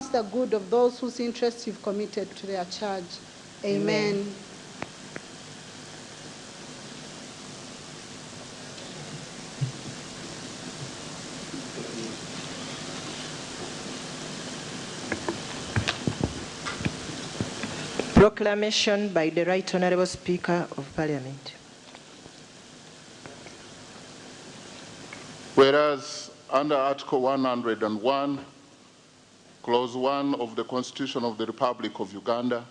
advance the good of those whose interests you've committed to their charge. Amen. Proclamation by the Right Honourable Speaker of Parliament. Whereas under Article 101, Clause 1 of the Constitution of the Republic of Uganda,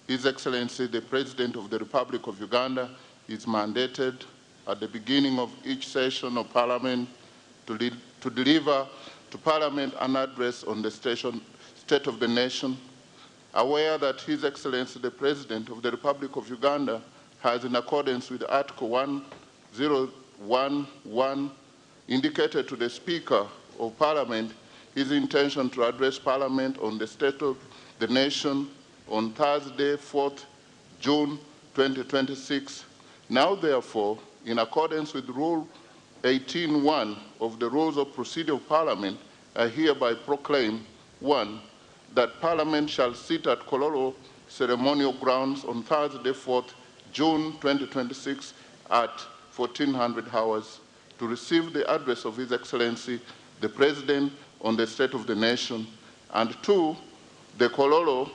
His Excellency the President of the Republic of Uganda is mandated at the beginning of each session of Parliament to deliver to Parliament an address on the state of the nation, aware that His Excellency the President of the Republic of Uganda has, in accordance with Article 1011, indicated to the Speaker of Parliament his intention to address Parliament on the state of the nation on Thursday, 4th June 2026. Now, therefore, in accordance with Rule 18.1 of the Rules of Procedure of Parliament, I hereby proclaim, 1, that Parliament shall sit at Kololo ceremonial grounds on Thursday, 4th June 2026 at 1400 hours to receive the address of His Excellency, the President, on the state of the nation, and 2, the Kololo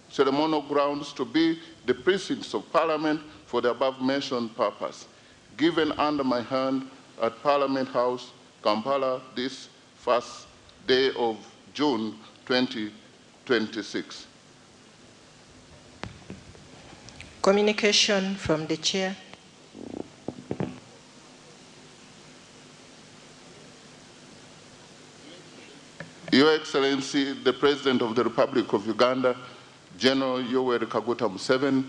ceremonial grounds to be the precincts of Parliament for the above-mentioned purpose, given under my hand at Parliament House, Kampala, this first day of June 2026. Communication from the Chair. Your Excellency, the President of the Republic of Uganda, General Yoweri Kaguta Museveni,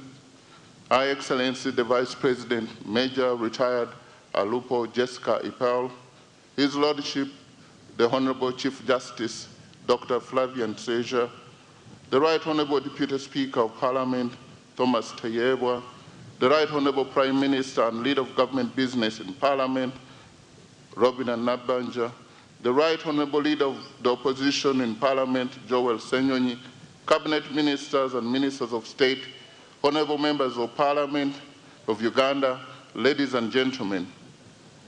Her Excellency, the Vice President, Major Retired Alupo Jessica Ipel, His Lordship, the Honorable Chief Justice, Dr. Flavian Seja, the Right Honorable Deputy Speaker of Parliament, Thomas Tayebwa, the Right Honorable Prime Minister and Leader of Government Business in Parliament, Robin Nabanja, the Right Honorable Leader of the Opposition in Parliament, Joel Senyonyi, Cabinet Ministers and Ministers of State, Honorable Members of Parliament of Uganda, ladies and gentlemen,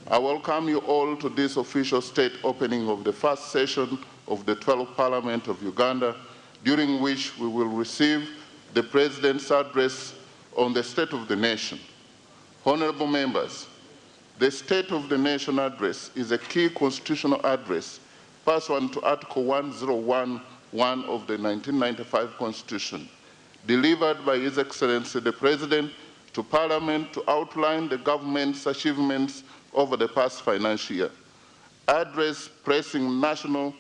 I welcome you all to this official state opening of the first session of the 12th Parliament of Uganda, during which we will receive the President's address on the state of the nation. Honorable members, the State of the Nation address is a key constitutional address pursuant to Article 1011 of the 1995 Constitution, delivered by His Excellency the President to Parliament to outline the government's achievements over the past financial year, address pressing national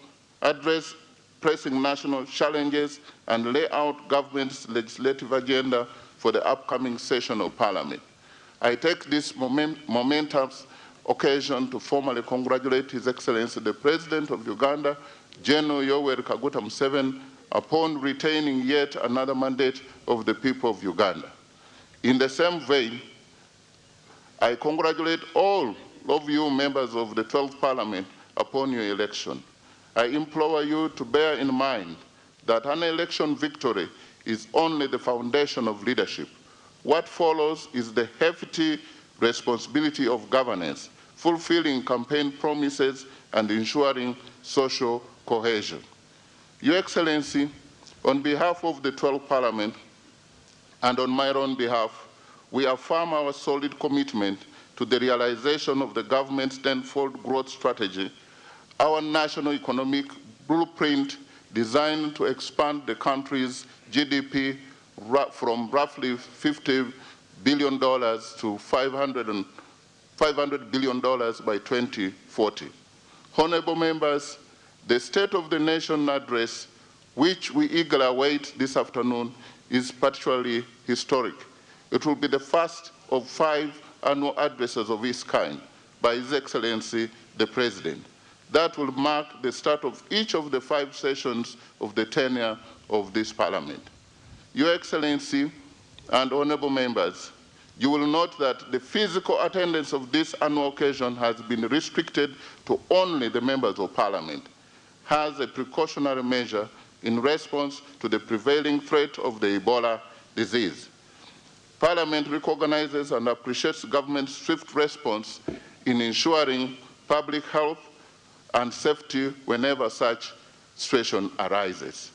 challenges, and lay out government's legislative agenda for the upcoming session of Parliament. I take this momentous occasion to formally congratulate His Excellency the President of Uganda, General Yoweri Kaguta Museveni, upon retaining yet another mandate of the people of Uganda. In the same vein, I congratulate all of you members of the 12th Parliament upon your election. I implore you to bear in mind that an election victory is only the foundation of leadership. What follows is the hefty responsibility of governance, fulfilling campaign promises and ensuring social cohesion. Your Excellency, on behalf of the 12th Parliament and on my own behalf, we affirm our solid commitment to the realization of the government's tenfold growth strategy, our national economic blueprint designed to expand the country's GDP from roughly $50 billion to $500 billion by 2040. Honorable members, the State of the Nation address, which we eagerly await this afternoon, is particularly historic. It will be the first of 5 annual addresses of its kind by His Excellency the President. That will mark the start of each of the 5 sessions of the tenure of this Parliament. Your Excellency and honorable members, you will note that the physical attendance of this annual occasion has been restricted to only the members of Parliament, as a precautionary measure in response to the prevailing threat of the Ebola disease. Parliament recognizes and appreciates the government's swift response in ensuring public health and safety whenever such situation arises.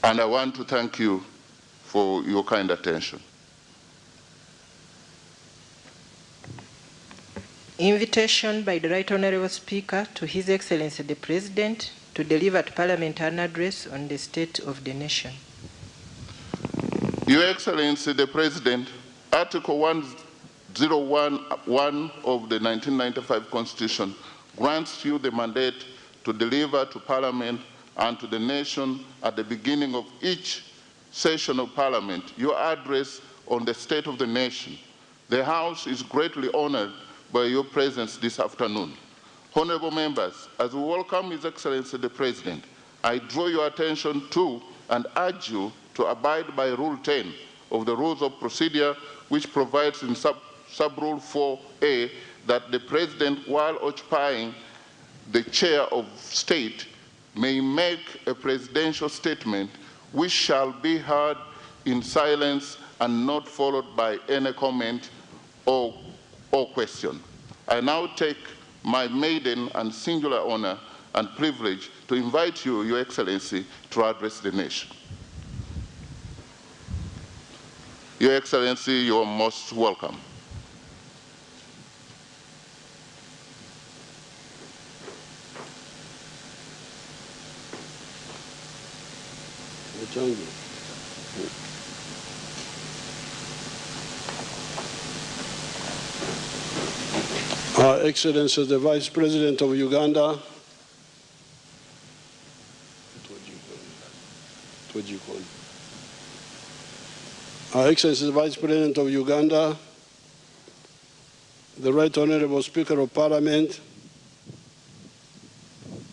And I want to thank you for your kind attention. Invitation by the Right Honourable Speaker to His Excellency the President to deliver to Parliament an address on the state of the nation. Your Excellency the President, Article 1011 of the 1995 Constitution grants you the mandate to deliver to Parliament and to the nation at the beginning of each session of Parliament your address on the state of the nation. The House is greatly honored by your presence this afternoon. Honorable members, as we welcome His Excellency the President, I draw your attention to and urge you to abide by Rule 10 of the Rules of Procedure, which provides in Sub-Rule 4A that the President, while occupying the chair of state, may make a presidential statement which shall be heard in silence and not followed by any comment or question. I now take my maiden and singular honor and privilege to invite you, Your Excellency, to address the nation. Your Excellency, you are most welcome. Her Excellency the Vice President of Uganda, Her Excellency the Vice President of Uganda, the Right Honourable Speaker of Parliament,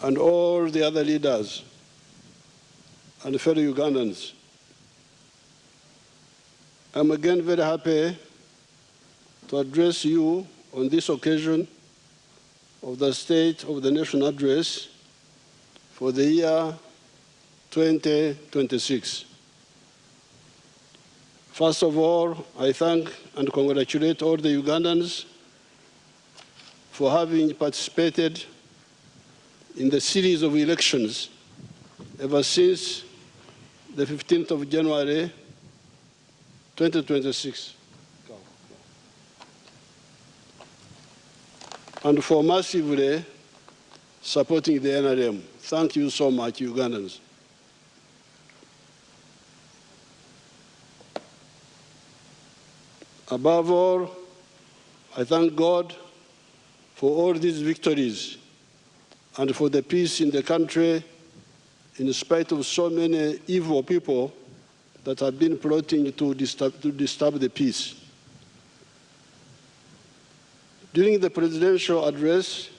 and all the other leaders and fellow Ugandans. I'm again very happy to address you on this occasion of the State of the Nation Address for the year 2026. First of all, I thank and congratulate all the Ugandans for having participated in the series of elections ever since the 15th of January 2026. And for massively supporting the NRM. Thank you so much, Ugandans. Above all, I thank God for all these victories and for the peace in the country in spite of so many evil people that have been plotting to disturb the peace. During the presidential address,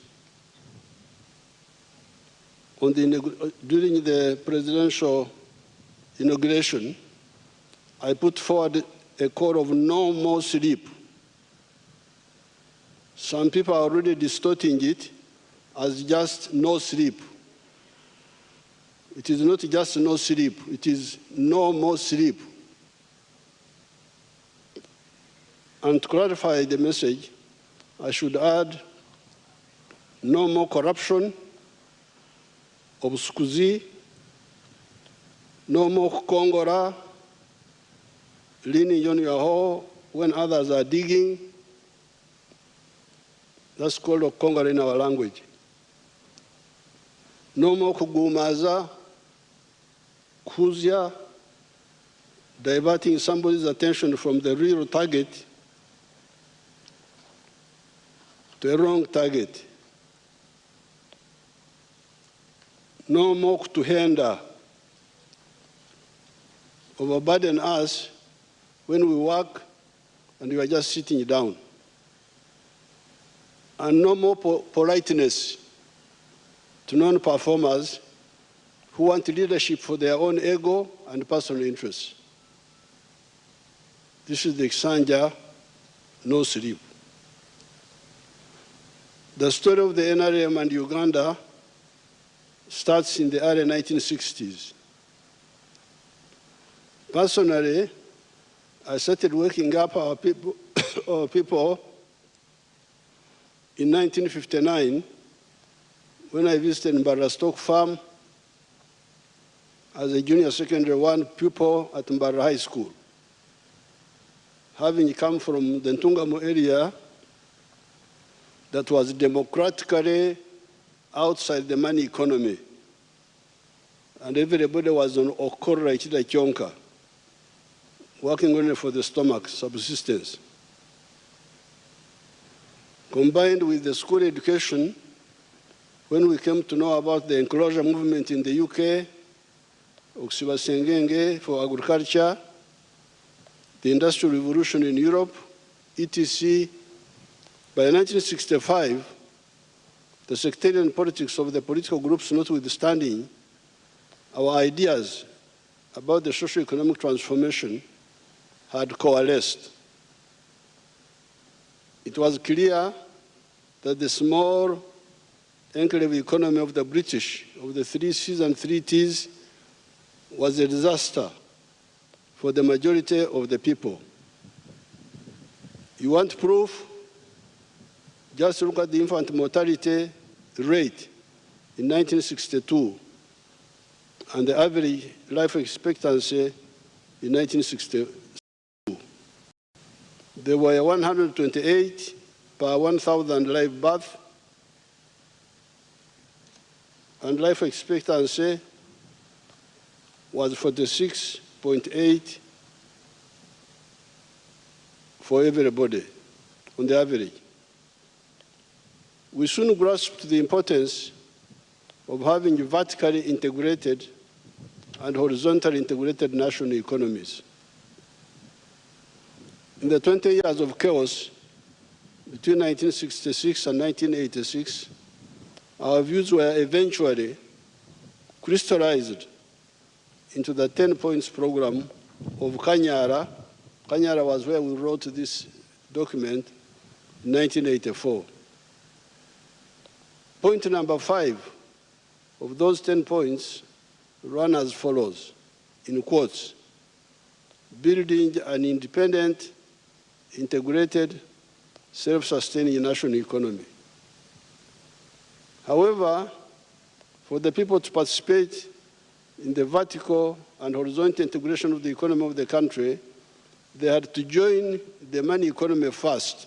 during the presidential inauguration, I put forward a call of no more sleep. Some people are already distorting it as just no sleep. It is not just no sleep, it is no more sleep. And to clarify the message, I should add no more corruption, obscurzy, no more Kongora, leaning on your hole when others are digging. That's called a Kongora in our language. No more kugumaza, kuzia, diverting somebody's attention from the real target to a wrong target. No more to hinder, overburden us when we work and we are just sitting down. And no more politeness to non-performers who want leadership for their own ego and personal interests. This is the Xanja, no sleep. The story of the NRM and Uganda starts in the early 1960s. Personally, I started working up our people in 1959 when I visited Mbara Stock Farm as a junior secondary 1 pupil at Mbara High School. Having come from the Ntungamo area that was democratically outside the money economy, and everybody was on okora ichida kyonka, working only for the stomach, subsistence. Combined with the school education, when we came to know about the enclosure movement in the UK, Oksiba Sengenge for agriculture, the Industrial Revolution in Europe, etc. By 1965, the sectarian politics of the political groups notwithstanding, our ideas about the socio-economic transformation had coalesced. It was clear that the small enclave economy of the British, of the 3 C's and 3 T's, was a disaster for the majority of the people. You want proof? Just look at the infant mortality rate in 1962 and the average life expectancy in 1962. There were 128 per 1,000 live births, and life expectancy was 46.8 for everybody on the average. We soon grasped the importance of having vertically integrated and horizontally integrated national economies. In the 20 years of chaos between 1966 and 1986, our views were eventually crystallized into the 10 points program of Kanyara. Kanyara was where we wrote this document in 1984. Point number 5 of those 10 points run as follows, in quotes: building an independent, integrated, self-sustaining national economy. However, for the people to participate in the vertical and horizontal integration of the economy of the country, they had to join the money economy first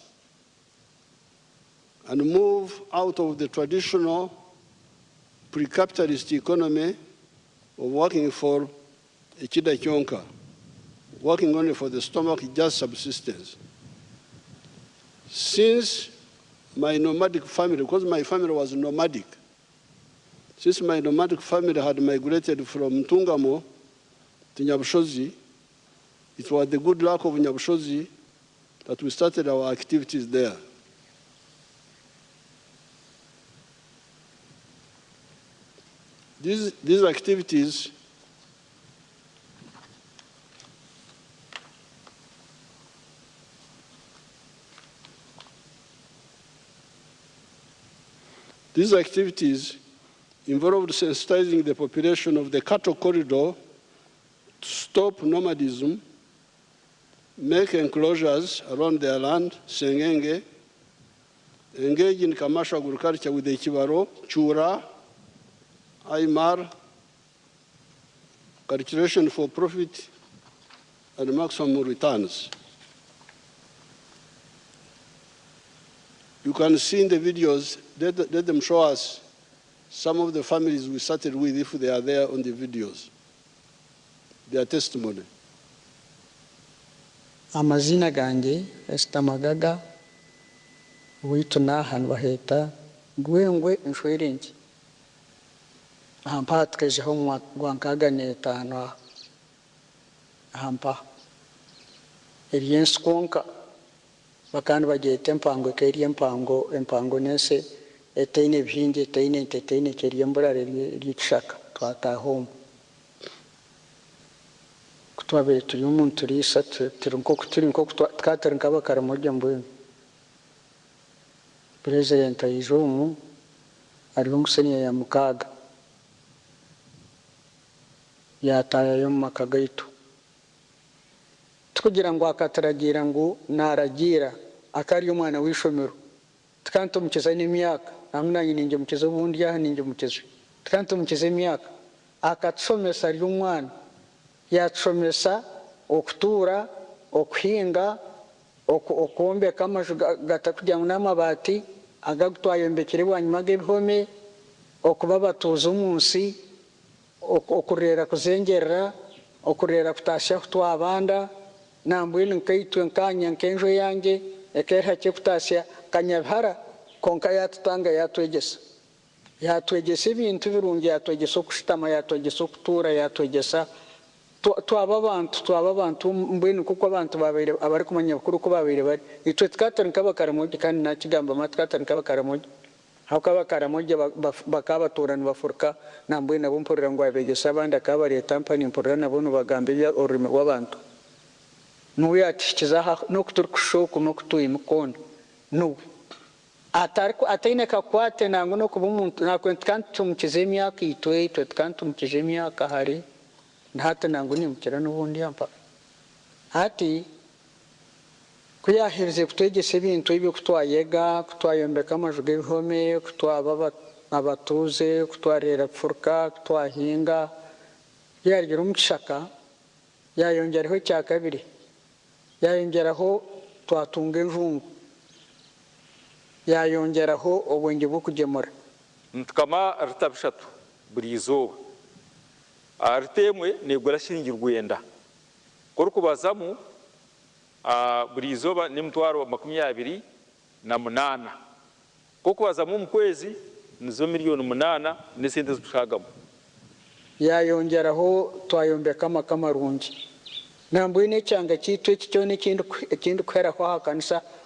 and move out of the traditional pre-capitalist economy of working for a chida kyonka, working only for the stomach, just subsistence. Since my nomadic family, because my family was nomadic, since my nomadic family had migrated from Ntungamo to Nyabushozi, it was the good luck of Nyabushozi that we started our activities there. These activities involved sensitizing the population of the cattle corridor to stop nomadism, make enclosures around their land, Sengenge, engage in commercial agriculture with the Chivaro, Chura, Aymar, cultivation for profit and maximum returns. You can see in the videos, let them show us some of the families we started with if they are there on the videos, their testimony. Amazina gange estamagaga wituna hanwaheta gwengwe insurance hampa treje homwa gwankaga netana hampa elienskonka bakandi bagete mpango keri empango nese eteine bihindi eteine keri embura ry'ikishaka twata home kutwabere turi umuntu risa turi nko twatera nkabakara mujya mbwe President Aijumu ariho musenia ya mukaga yataya yo maka gaitu tukugira ngo akataragira ngo naragira akari umwana wishomero tukanto mukeza n'imyaka namuna nyinje mukeza ubundi ya ninje mukeza tukanto mukeza imyaka akatsomesa ari umwana yatsomesa okutura okuhinga okuombeka amaju gatakugira ngo n'amabati agagutwayombekere bwanyuma g'ebihome okuba batuza umunsi okurera kuzengerera okurera kutasha kutwabanda nambwini nkaitwe nkanya nkenjo yange ekerha kye kutasha kanyabhara konka yatutanga yatwegesa ibintu birungi yatwegesa okushitama yatwegesa okutura yatwegesa twaba abantu mbwini kuko abantu babaire abari kumanya bukuru ko babaire bari itwe tukatari nk'abakaramogi kandi nakigamba matukatari nk'abakaramogi hakabakaramogi bakabaturana bafuruka nambwini nabo mpurira ngo abegesa abandi akabareta mpani mpurira nabo nubagambe bya ururimi rw'abantu nuwe atikizaha no kuturkushoku no kutuyimukona nuwe ataine kakwate nango no kuba umuntu nakwentkantumkize emyaka itwe tkantumkize emyaka hari hata nangu ni mukira n'ubundi yampa hati kuyahirize kutwegesa ibintu ibyo kutwayega kutwayombeka amaju g'ibihome kutwaba abatuze kutwarera kufuruka kutwahinga yagira umukishaka yayongeraho cya kabiri yayongeraho twatunga enjungu yayongeraho obwenge bwo kugemura ntukama rutabishatu buri izuba aritemwe negura shiringi rwenda kuri kubazamu buri izuba ni mtwaro 28 ko kubazamu mu kwezi nizo miliyoni 8 n'isente z'ushagamo yayongeraho twayombeka amamarungi nambwine cyanga cyitwe cyo n'ikindi kwera kwa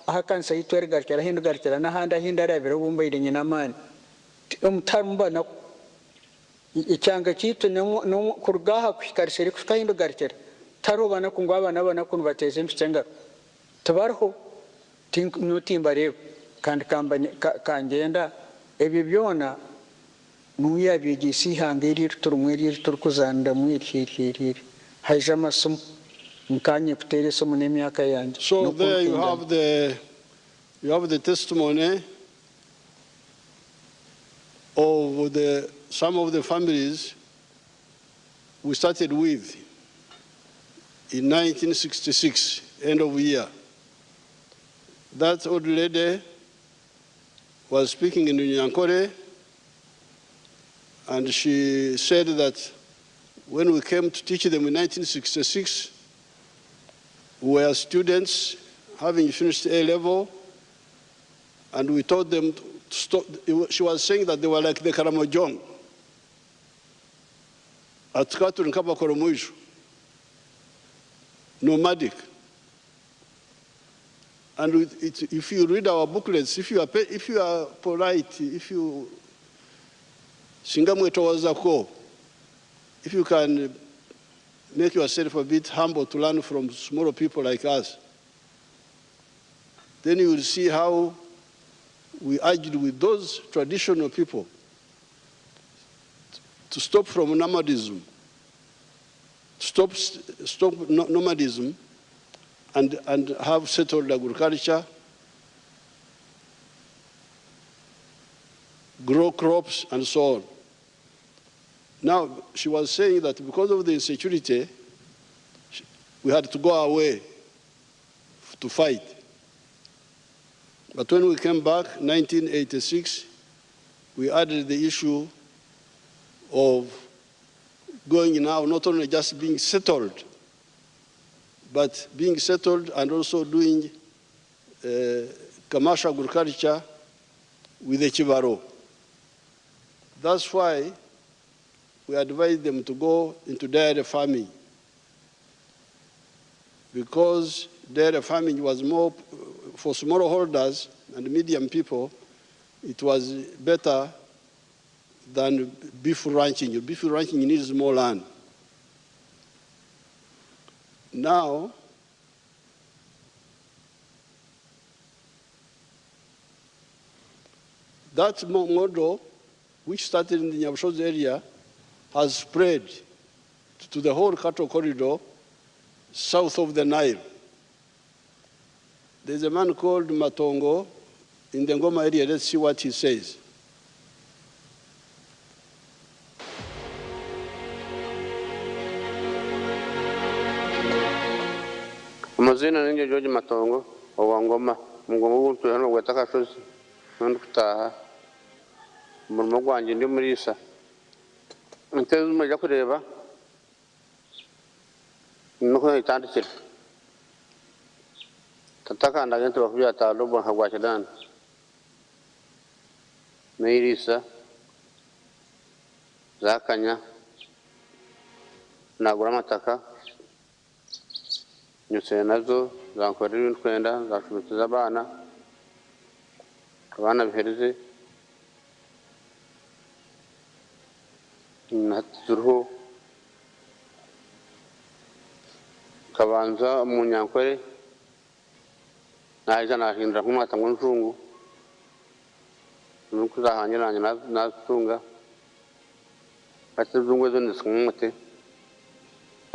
hakanisa yitwere garkera hindu garkera n'ahandi ahindarabira bumbayire nyinamani umutarumba na icyanga cyitwe no kurgaha kwikarishere kukahindu garkera tarubana kungwa abana kuntu bateze impicanga tabarho nutimba rero kandi kangenda ebyo byona nuya bigisi hangiri turumwiri turkuzanda mwiri haje amasomo nkanye kutere somo n'imyaka yanje. So there you have the testimony of some of the families we started with in 1966, end of year. That old lady was speaking in Nyankore, and she said that when we came to teach them in 1966, we were students having finished A-level, and we told them to stop. She was saying that they were like the Karamojong at Katun Kabakoromuishu, nomadic. And if you read our booklets, if you are polite, if you if you can make yourself a bit humble to learn from smaller people like us, then you will see how we argued with those traditional people to stop from nomadism, stop nomadism, and have settled agriculture, grow crops, and so on. Now, she was saying that because of the insecurity, we had to go away to fight. But when we came back, 1986, we added the issue of going now, not only just being settled, but being settled and also doing commercial agriculture with the Chivaro. That's why we advise them to go into dairy farming, because dairy farming was more, for smallholders and medium people, it was better than beef ranching. Beef ranching needs more land. Now, That model, which started in the Nyabushozi area, has spread to the whole cattle corridor south of the Nile. There's a man called Matongo in the Ngoma area. Let's see what he says. Amazina ninje George Matongo owa Ngoma mugomba guntu hano gwetaka shozi nandi kutaha umurimo gwanje ndi murisa nteze umaja kureba nuko itandikira tatakanda gento bakubya talobo hagwachadana Meirisa zakanya nagura amataka nyuse nazo zankorera intwenda zashubitiza abana bihereze naturuho kabanza mu Nyankore naje nahindura nk'umwata ngo njungu nuko zahanyiranye natunga batuzungwe zo nisumute.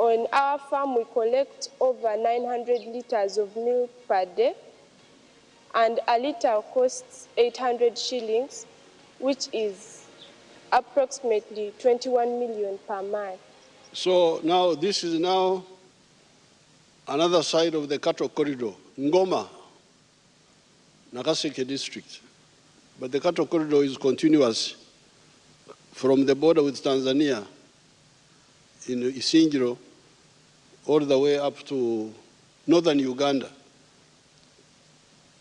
On our farm, we collect over 900 liters of milk per day, and a liter costs 800 shillings, which is approximately 21 million per month. So now this is now another side of the cattle corridor, Ngoma, Nakaseke district. But the cattle corridor is continuous from the border with Tanzania in Isingiro all the way up to northern Uganda.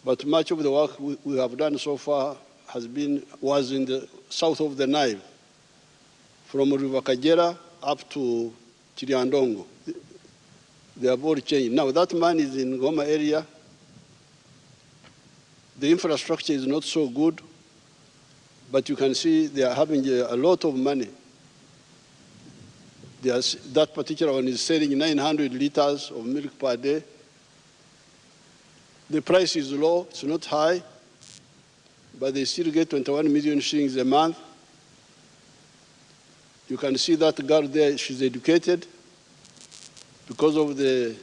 But much of the work we have done so far was in the south of the Nile, from River Kajera up to Chiriandongo. They have all changed. Now that man is in Ngoma area. The infrastructure is not so good, but you can see they are having a lot of money. That particular one is selling 900 liters of milk per day. The price is low, it's not high, but they still get 21 million shillings a month. You can see that girl there, she's educated because of the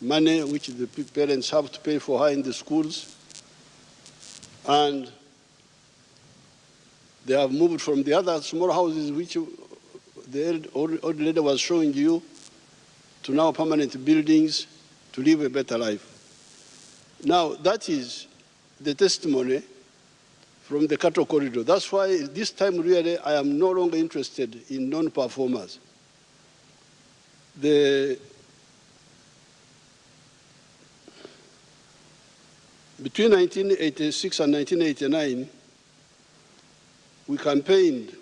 money which the parents have to pay for her in the schools. And they have moved from the other small houses which the old lady was showing you to now permanent buildings to live a better life. Now, that is the testimony from the cattle corridor. That's why this time really I am no longer interested in non-performers. Between 1986 and 1989, we campaigned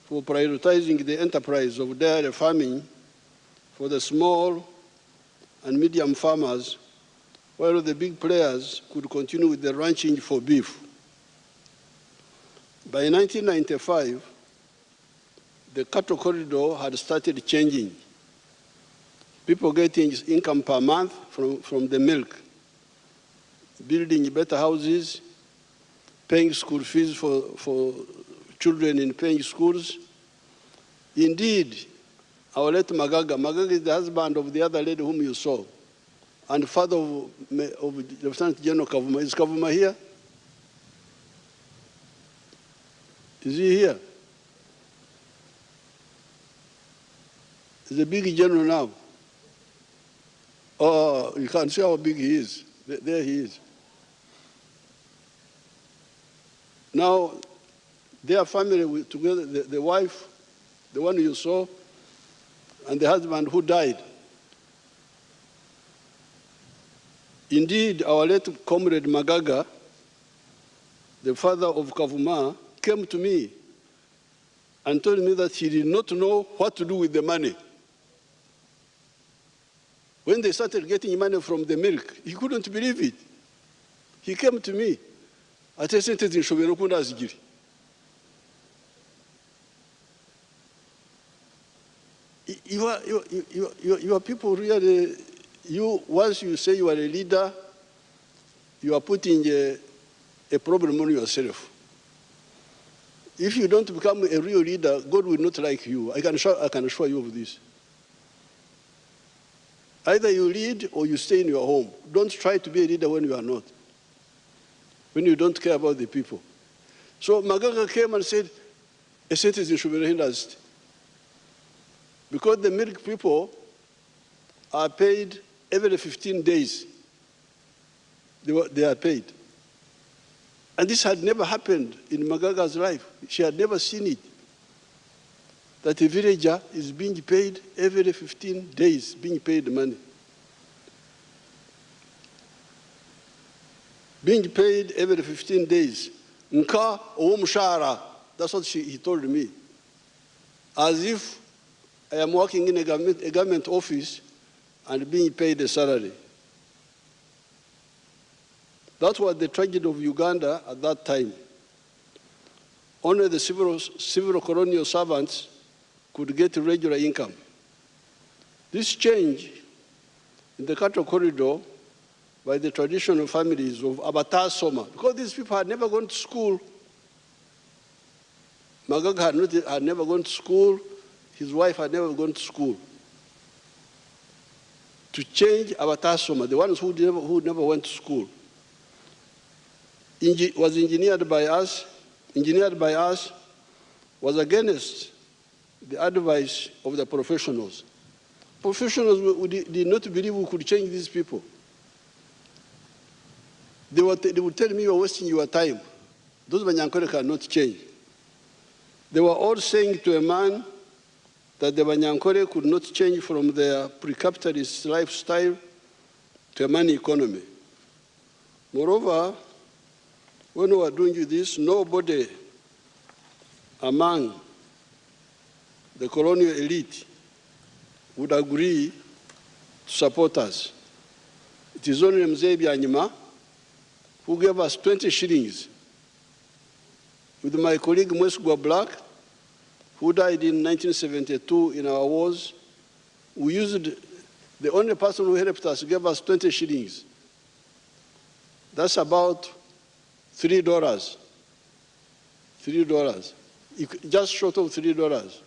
for prioritizing the enterprise of dairy farming for the small and medium farmers, while the big players could continue with the ranching for beef. By 1995, the cattle corridor had started changing. People getting income per month from the milk, building better houses, paying school fees for children in paying schools. Indeed, our late Magaga is the husband of the other lady whom you saw, and father of Lieutenant General Kavuma. Is Kavuma here? Is he here? He's a big general now. Oh, you can see how big he is. There he is. Now, their family together, the wife, the one you saw, and the husband who died. Indeed, our late comrade Magaga, the father of Kavuma, came to me and told me that he did not know what to do with the money. When they started getting money from the milk, he couldn't believe it. He came to me. I said, you are people really, once you say you are a leader, you are putting a problem on yourself. If you don't become a real leader, God will not like you. I can assure you of this. Either you lead or you stay in your home. Don't try to be a leader when you are not, when you don't care about the people. So Magaga came and said, a citizen should be recognized. Because the milk people are paid every 15 days. They are paid. And this had never happened in Magaga's life. She had never seen it. That a villager is being paid every 15 days, being paid money. Being paid every 15 days. Nka o mshahara. That's what he told me. As if I am working in a government office and being paid a salary. That was the tragedy of Uganda at that time. Only the civil colonial servants could get regular income. This change in the cattle corridor by the traditional families of Abatar Soma, because these people had never gone to school. Magaga had never gone to school. His wife had never gone to school. To change Abatar Soma, the ones who never went to school, was engineered by us, was against the advice of the professionals. Professionals did not believe we could change these people. They would tell me, you are wasting your time. Those Banyankore cannot change. They were all saying to a man that the Banyankore could not change from their pre-capitalist lifestyle to a money economy. Moreover, when we were doing this, nobody among the colonial elite would agree to support us. It is only Mzee Byanyima who gave us 20 shillings. With my colleague Mwesugwa Black, who died in 1972 in our wars, we used, the only person who helped us gave us 20 shillings. That's about $3. Just short of $3.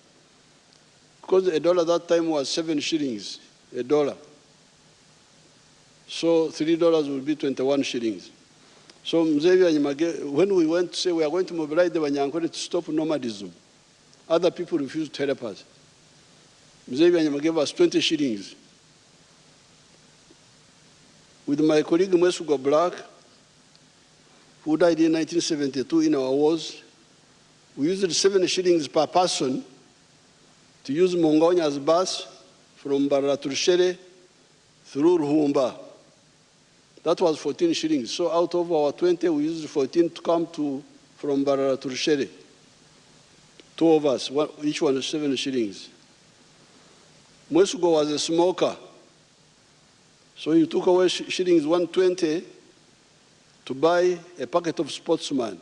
Because a dollar that time was 7 shillings, a dollar. So $3 would be 21 shillings. So when we went to say we are going to mobilize the Banyankore to stop nomadism, other people refused to help us. Mzee gave us 20 shillings. With my colleague Mwesugwa Black, who died in 1972 in our wars, we used 7 shillings per person to use Mongonya's bus from Baraturshere through Ruhumba. That was 14 shillings. So out of our 20, we used 14 to come from Baraturshere. 2 of us, each one 7 shillings. Mwesugwa was a smoker. So he took away shillings 120 to buy a packet of Sportsman.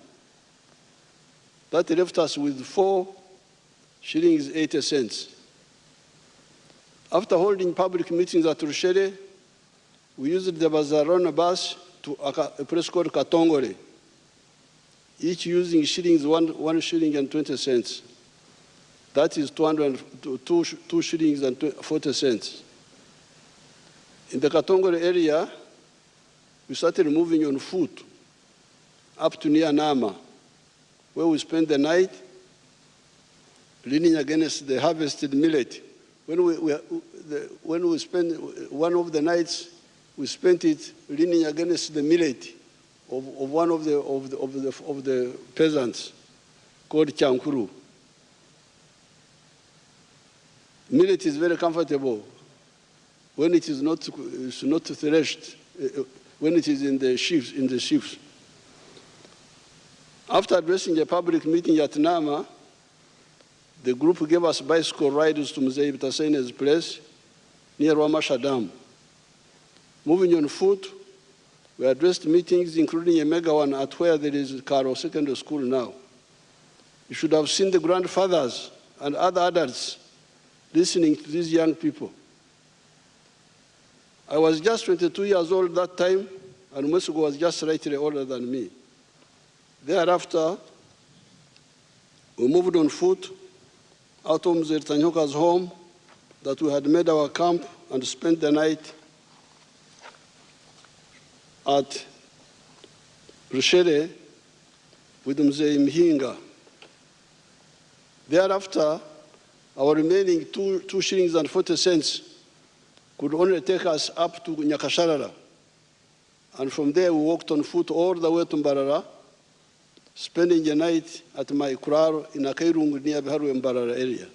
That left us with 4 shillings 80 cents. After holding public meetings at Rushere, we used the Bazarona bus to a place called Katongore, each using shillings, 1 shilling and 20 cents. That is 2 shillings and 40 cents. In the Katongore area, we started moving on foot up to near Nama, where we spent the night leaning against the harvested millet. When we spent one of the nights, we spent it leaning against the millet of one of the peasants called Chankuru. Millet is very comfortable when it is not threshed, when it is in the sheaves. After addressing a public meeting at Nama, the group gave us bicycle rides to Mzee Bitasene's place near Wamasha Dam. Moving on foot, we addressed meetings, including a mega one at where there is Karo Secondary School now. You should have seen the grandfathers and other adults listening to these young people. I was just 22 years old that time, and Mwesugwa was just slightly older than me. Thereafter, We moved on foot out of Mzee Tanyoka's home that we had made our camp and spent the night at Rushere with Mzee Mhinga. Thereafter, our remaining 2 shillings and 40 cents could only take us up to Nyakasharara. And from there, we walked on foot all the way to Mbarara, spending the night at my kurar in Akairungu near Biharu Mbarara area.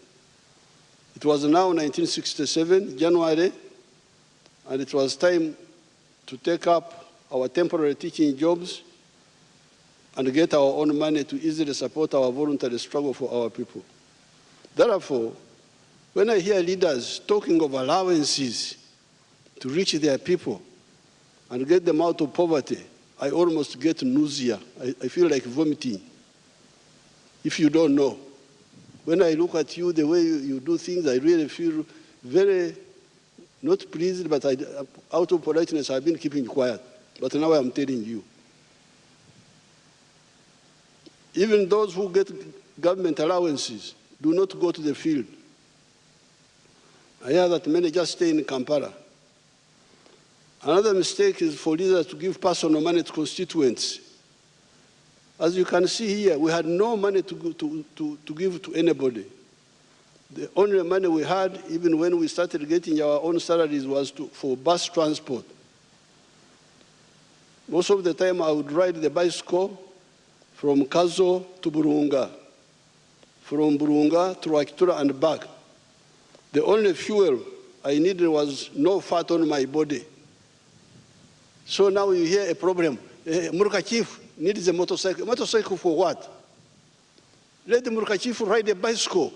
It was now 1967, January, and it was time to take up our temporary teaching jobs and get our own money to easily support our voluntary struggle for our people. Therefore, when I hear leaders talking of allowances to reach their people and get them out of poverty, I almost get nausea. I feel like vomiting. If you don't know, when I look at you, the way you do things, I really feel very, not pleased, but out of politeness, I've been keeping quiet. But now I'm telling you. Even those who get government allowances do not go to the field. I hear that many just stay in Kampala. Another mistake is for leaders to give personal money to constituents. As you can see here, we had no money to give to anybody. The only money we had, even when we started getting our own salaries, was for bus transport. Most of the time, I would ride the bicycle from Kazo to Burunga, from Burunga to Akitura and back. The only fuel I needed was no fat on my body. So now you hear a problem. Murka chief needs a motorcycle. Motorcycle for what? Let the Murka chief ride a bicycle.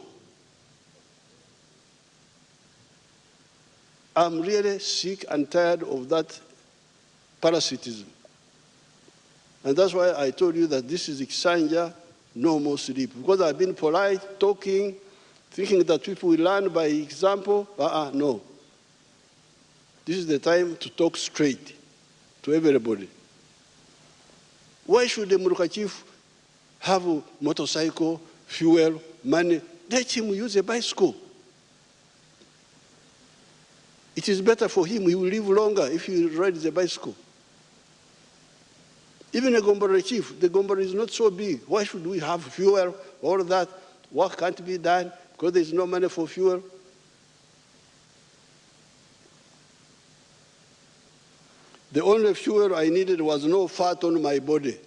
I'm really sick and tired of that parasitism. And that's why I told you that this is Kisanja, no more sleep. Because I've been polite, talking, thinking that people will learn by example. No. This is the time to talk straight to everybody. Why should the Muruka chief have a motorcycle, fuel, money? Let him use a bicycle. It is better for him. He will live longer if he rides a bicycle. Even a Gomboro chief, the Gomboro is not so big. Why should we have fuel, all that? Work can't be done because there's no money for fuel. The only fuel I needed was no fat on my body.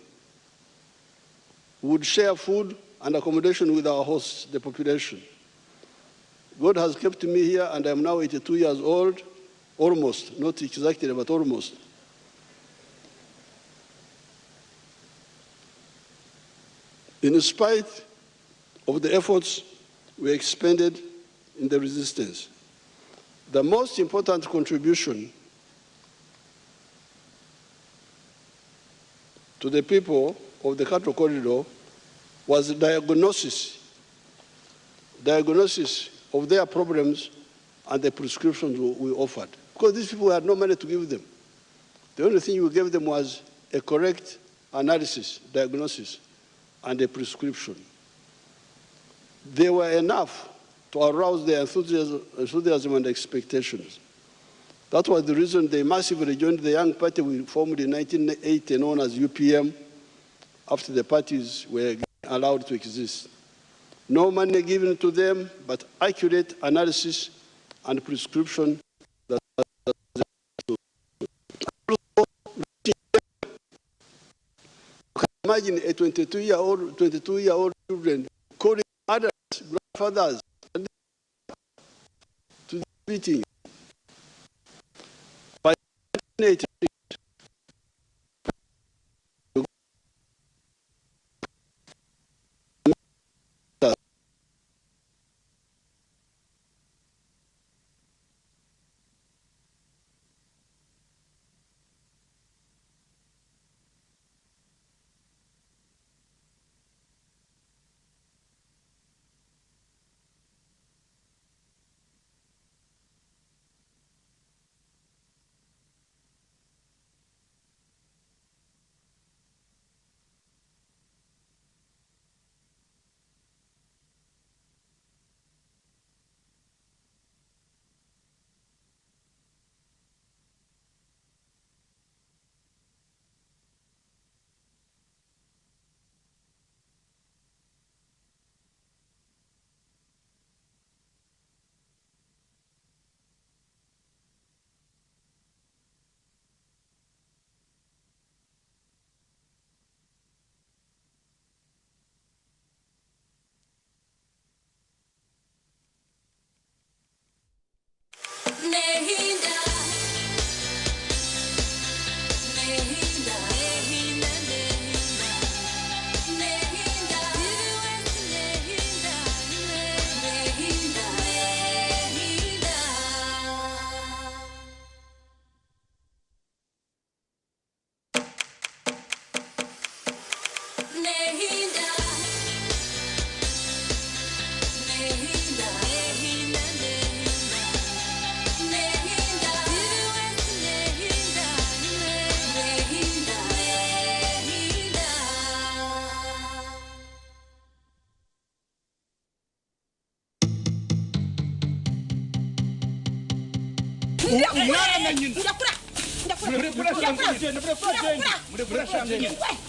We would share food and accommodation with our hosts, the population. God has kept me here, and I'm now 82 years old, almost, not exactly, but almost. In spite of the efforts we expended in the resistance, the most important contribution to the people of the cattle corridor was diagnosis of their problems and the prescriptions we offered. Because these people had no money to give them. The only thing we gave them was a correct analysis, diagnosis, and a prescription. They were enough to arouse their enthusiasm and expectations. That was the reason they massively joined the young party we formed in 1980, known as UPM, after the parties were allowed to exist. No money given to them, but accurate analysis and prescription that imagine a 22-year-old children calling others, grandfathers, and to the meeting. By 1980,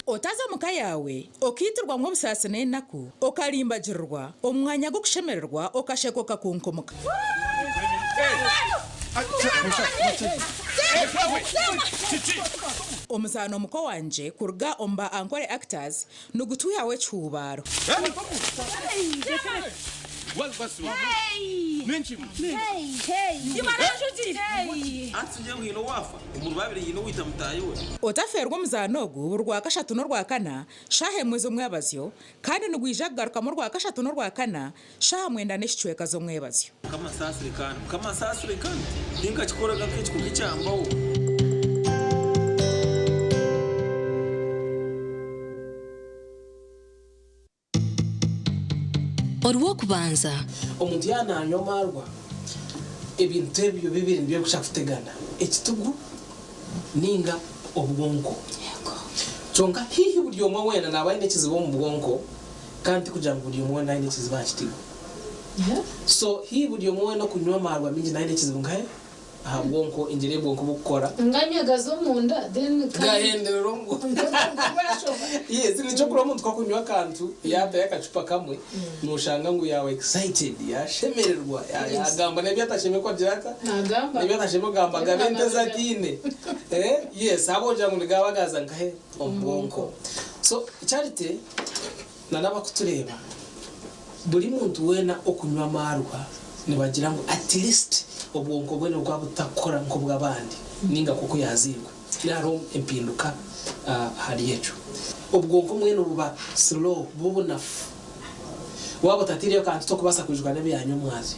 otaza muka yawe okitirwa nk'obusasi n'enaku okalimbagirwa omwanya gwokushemererwa okashekoka kunkomoka omuzaano muko wanje kuruga omba ankore actors nugutuyawe cyubaro otaferwa omuzaano ogu rwa kashatu n'orwa kana shaha emwe z'omwebazyo kandi nigwija kugaruka mu rwa kashatu n'orwa kana shaha mwenda n'ekicweka z'omwebazyo kamasasire kandi ninkakikoraga nk'ekikugu kyambaho orwokubanza omuntu yananywa amarwa ebintu ebyo bibiri nibyo gushaka kutegana ekitugu ninga obwonko kyonka hihi buri omwe wena nabaye n'ekizibu omu bwonko kandi kugira ngu buri omwe wena aine ekizibu aha kitigu so hihi buri omwe wena okunywa amarwa mingi naine ekizibu nkahe aha bwonko engyeri y'obwonko bukukora nganyaga zo munda gahenderero ngo yes nicyo kuri omuntu kwakunywa akantu yataye akacupa kamwe nushanga ngo yawe excited yashemererwa yagamba nebyo atashemekwa jirata nebyo atashemekwa gabenteza tine yes aboja ngo nigabagaza nkahe obwonko so charity nanaba kutureba buri muntu wena okunywa amarwa nibagira ngo at least obwonko bwene bwa butakora nko bw'abandi ninga kuko yazirwa yaro empinduka hari yecu obwonko mwene buba slow bubunafu wabo tatiriyo kantu to kubasa kujwa n'ebyanyu mwazi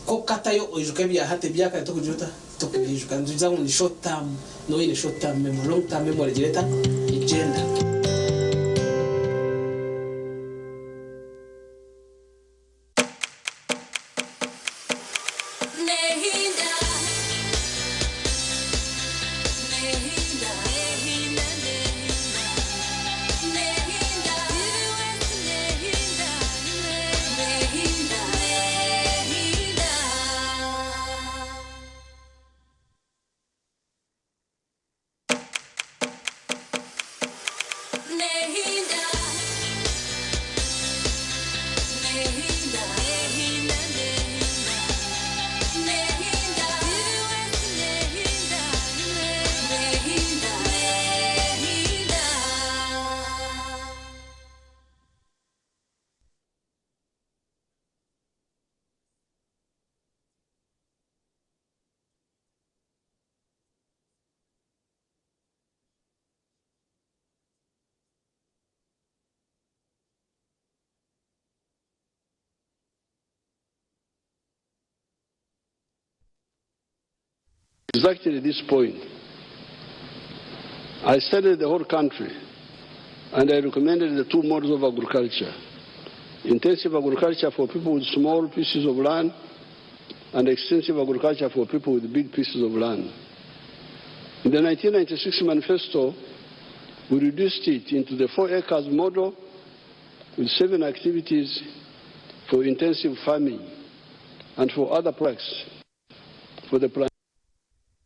ko katayo ojuka bya hate byaka to kujuta to kujuka nduza ngo ni short term no in short term memory long term memory direta agenda Exactly at this point, I studied the whole country and I recommended the two models of agriculture. Intensive agriculture for people with small pieces of land and extensive agriculture for people with big pieces of land. In the 1996 manifesto, we reduced it into the 4 acres model with 7 activities for intensive farming and for other products for the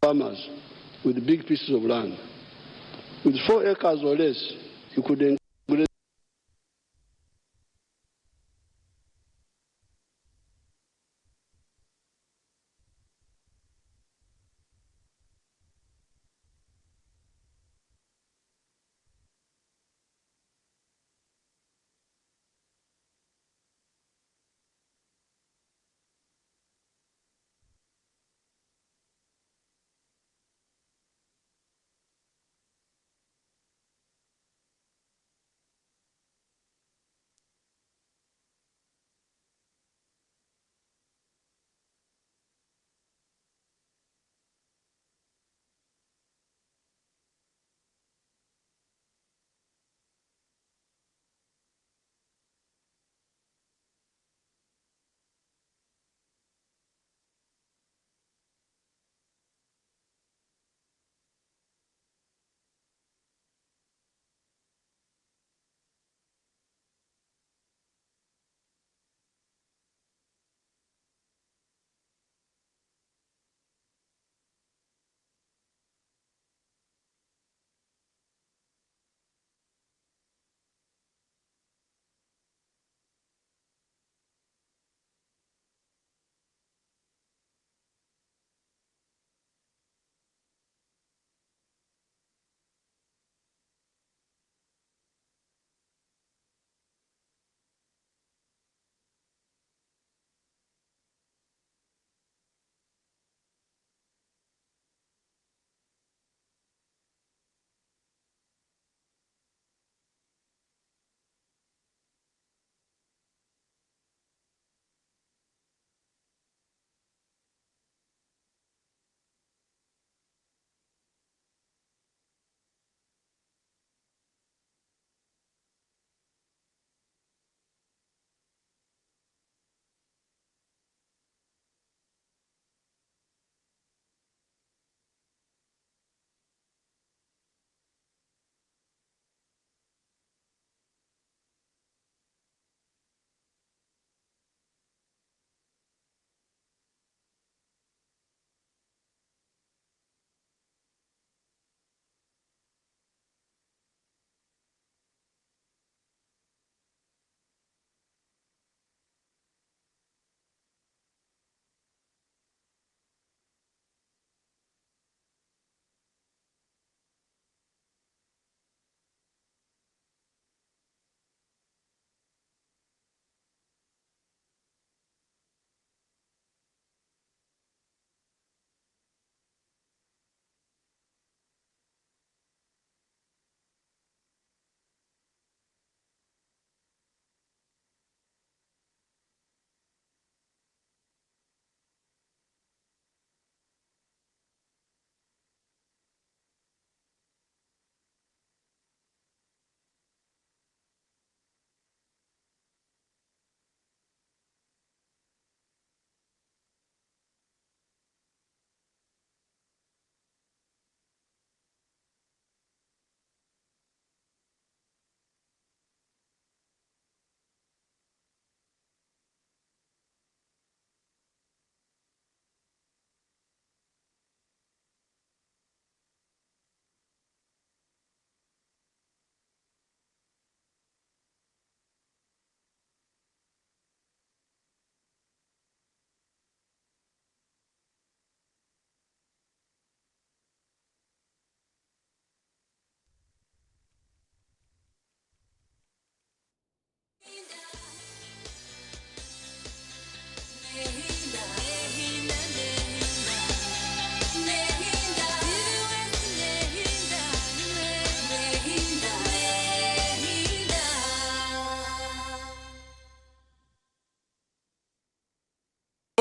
farmers with big pieces of land. With 4 acres or less, you could encourage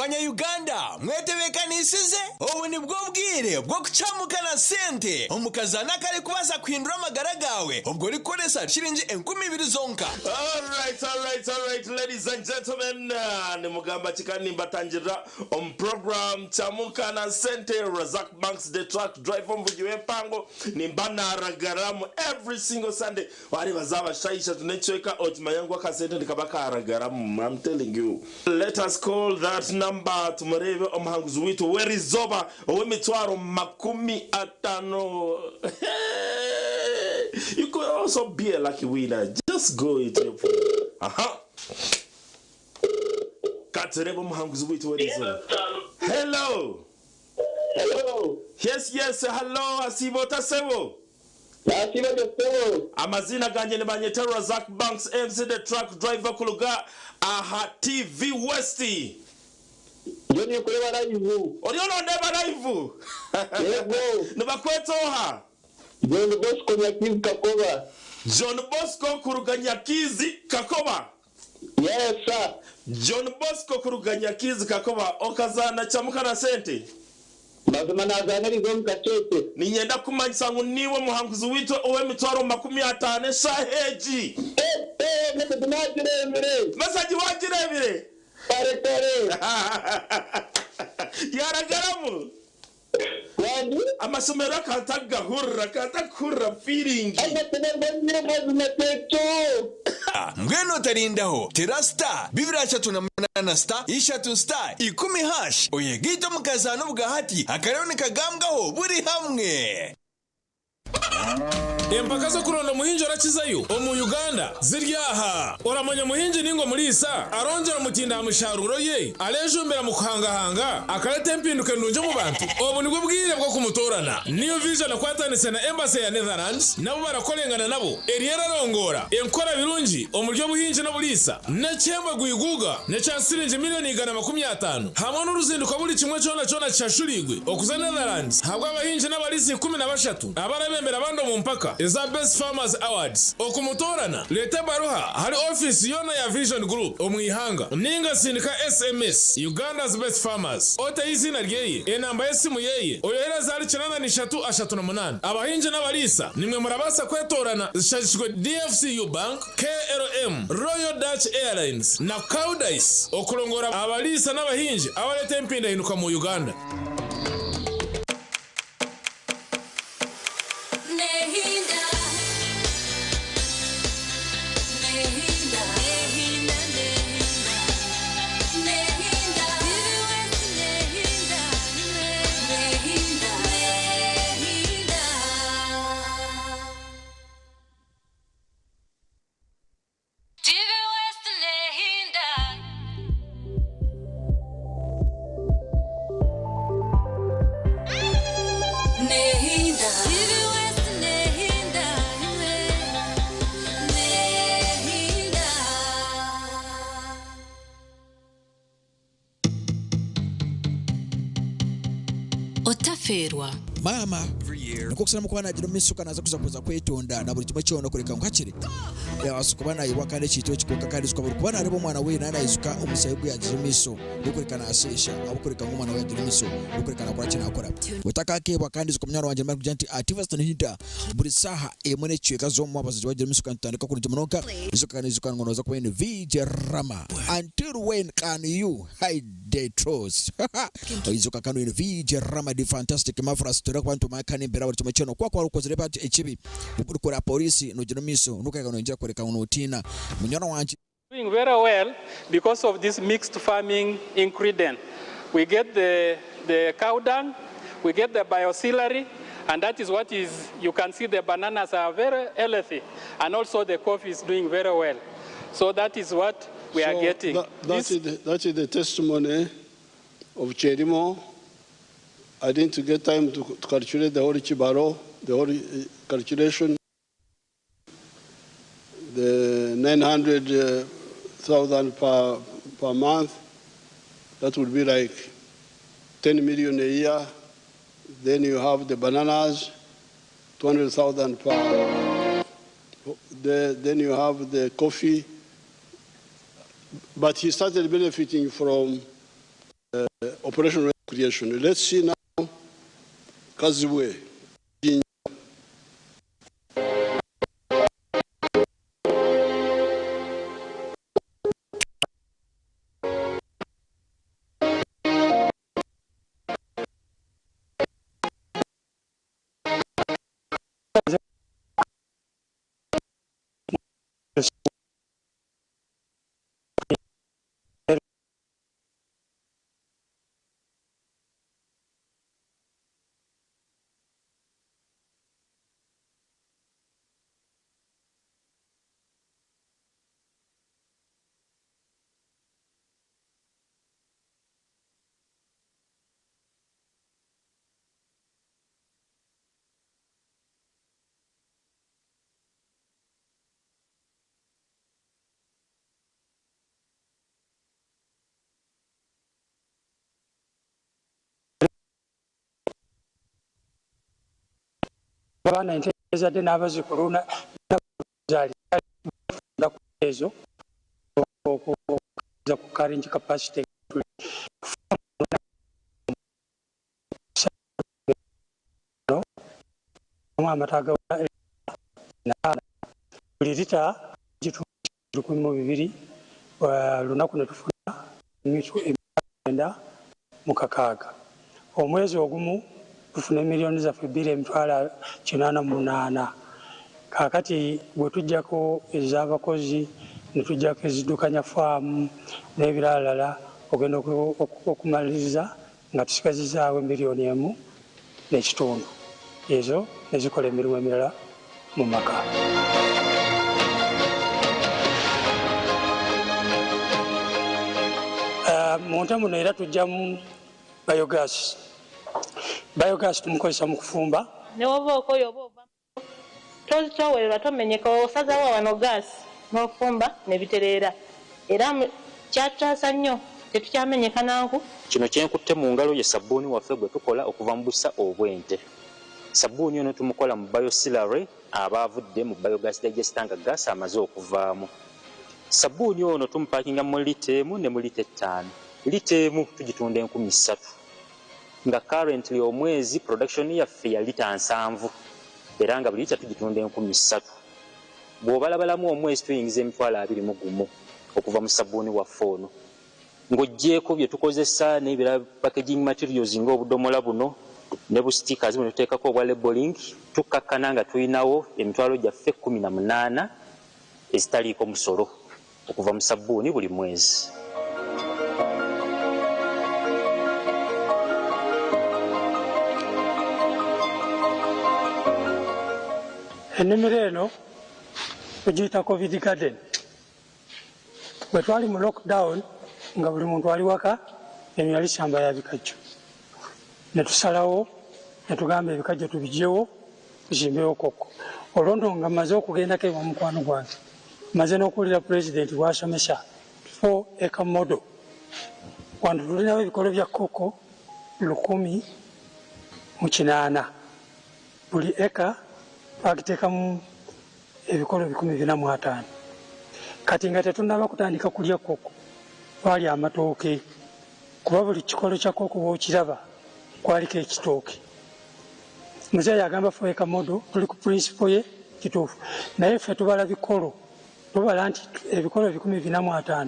Abanya-Uganda mwetebekanisize ubu ni bwo bwire bwo kucamukana sente omukazana kare kubaza kuhindura amagara gawe ubwo rikoresa shiringi 20,000 zonka. Alright, ladies and gentlemen, ni mugamba chikani mbatangira program chamukana sente Razak Banks the truck driver mvugiwe pango ni mbanaragaramu every single Sunday wari bazaba shaisha tunechweka otimayangu akasente ndikabaka aragaramu. I'm telling you, let us call that number tumurebe omuhanguzi witu werizoba owemitwaro 50. You could also be a lucky winner. Just go into your phone. Katerebo omuhanguzi witu werizoba. Hello. Yes, hello, asibo tasebo. Amazina ganje ne banyeta Razak Banks MC the truck driver kuluga aha TV Westi. Joni kuleba live. Oriono ndeba live. Yego. Nibakwetoha. John Bosco Nyakizi Kakoba. John Bosco Kuruganyakizi Kakoba. Yes sir. John Bosco Kuruganyakizi Kakoba okazana chamukana sente. Bazima nazanirizo mkachete. Ninyenda kumanyisa ngo niwe muhanguzi witu owe mitwaro 50 shaheji. Masaji wajirebire. Kare. Yaragaramu. Wandi? Amasomero katakura feeling. Mweno tarindaho terasta bibira 38 star ishatu star 10 hash oyegito mukazano bugahati akarone kagambwaho buri hamwe. Empaka zo kuronda muhinji arakizayo omu Uganda ziryaha oramanya muhinji ningo mulisa arongera mutinda musharuro ye alejumbera mu kuhangahanga akarete mpinduke ndunje mu bantu obu nibwo bwire bwo kumutorana niyo vision akwatanise na embassy ya Netherlands nabo barakolengana nabo eriera rongora enkora birungi omuryo buhinji no bulisa ne chemba guiguga ne chansirinje miliyoni 150 hamwe n'uruzinduko buri kimwe cyona cyashurigwe okuza Netherlands habwa abahinji n'abalisi 13 abarabembera abando mu mpaka eza Best Farmers Awards okumutorana leta baruha hari office yona ya Vision Group omwihanga ninga sindika SMS Uganda's Best Farmers ote izina ryeye enamba yesimu yeye oyohereza ari 9338 abahinje n'abalisa nimwe murabasa kwetorana zishashishwe DFCU Bank, KLM, Royal Dutch Airlines na Cowdice okulongora abalisa n'abahinje abaleta empinda hinuka mu Uganda. Otaferwa mama nukokusana mukwana nagira misuka naza kuza kwetonda na buri kimwe cyono kureka nkakire yasukubana yiwakane chito chikoka kandi zukabura kubana aribo mwana we nana izuka umusayigu yagira miso nukurekana asesha abukureka ngumwana we yagira miso nukurekana akora kina akora utaka kebwa kandi zukumnyaro wanje mari kujanti activist nihita buri saha emone chweka zo mwabazi wagira miso kantandika kuri jimonoka izuka izuka ngono za kwene VJ Rama until when can you hide the truth izuka kanu in VJ Rama the fantastic mafras tura kwantu makani mbera buri kimwe cyono kwa ukozere bati ekibi ukora polisi nugira miso nukaka nonjira kureka unotina munyana wanje doing very well because of this mixed farming ingredient. We get the cow dung, we get the biocelery, and that is what is, you can see the bananas are very healthy, and also the coffee is doing very well. So that is what we are getting. That is the testimony of Cherimo. I didn't get time to calculate the whole Chibaro, the whole calculation. The 900,000 per month, that would be like 10 million a year. Then you have the bananas, 200,000 per. Then you have the coffee. But he started benefiting from operational creation. Let's see now Kaziwe. Abana entezadde n'abazzukulu ezo okuza ku current capacity amata buli lita gitulukumi mu bibiri lunaku ne tufuna $900 omwezi ogumu tufuna miliyoni zaffe $2.88 kaakati bwe tujjako ez'abakozi ne tujjako ezidukanya faamu n'ebiralala ogenda okumaliriza nga tusigazizaawo $1.5 ezo nezikola emirimu emirala mu maka. Mu nte muno era tujjamu biogas tumukozesa mu kufumba newoba okoyo oba towererwa tomenyeka osazawo wano gaasi n'ofumba nebitereera era kyatutaasa nnyo tetukyamenyeka nanku. Kino kyenkutte mu ngalo ye sabbuuni waffe gwe tukola okuva mu busa obw'ente. Sabbuuni ono tumukola mu biosilary aba avudde mu biogas digester nga gaasi amaze okuvaamu. Sabbuuni ono tumupakinga mu lita emu ne mu lita 5. Lita emu tugitunda 3,000 nga currently omwezi production yaffe ya lita 7 era nga buli lita tugitunda 3,000. Bw'obalabalamu omwezi tuyingiza $21,000 okuva mu sabbuuni waffe ono. Ng'oggyeko bye tukozesa n'ebirala packaging materials ng'obudomola buno ne bu stickers buno tuteekako obwa labeling, tukkakkana nga tulinawo emitwalo gyaffe 18 ezitaliiko musolo okuva mu sabbuuni buli mwezi. Ennimiro eno tugiyita COVID garden. Bwe twali mu lockdown nga buli muntu ali waka eno yali ssamba ya bikajjo. Ne tusalawo ne tugamba ebikajjo tubigyewo tuzimbewo koko. Olwo nga maze okugendako ewa mukwano gwange maze n'okuwulira pulezidenti bw'asomesa 4-acre model. Wano tulinawo ebikolo bya koko 1,800. Buli eka twagiteekamu ebikolo 450. Kati nga tetunnaba kutandika kulya koko twali amatooke kuba buli kikolo kya koko bw'okiraba kwaliko ekitooke. Muzeeyi agamba 4-acre model tuli ku principle ye kituufu naye ffe tubala bikolo tubala nti ebikolo 450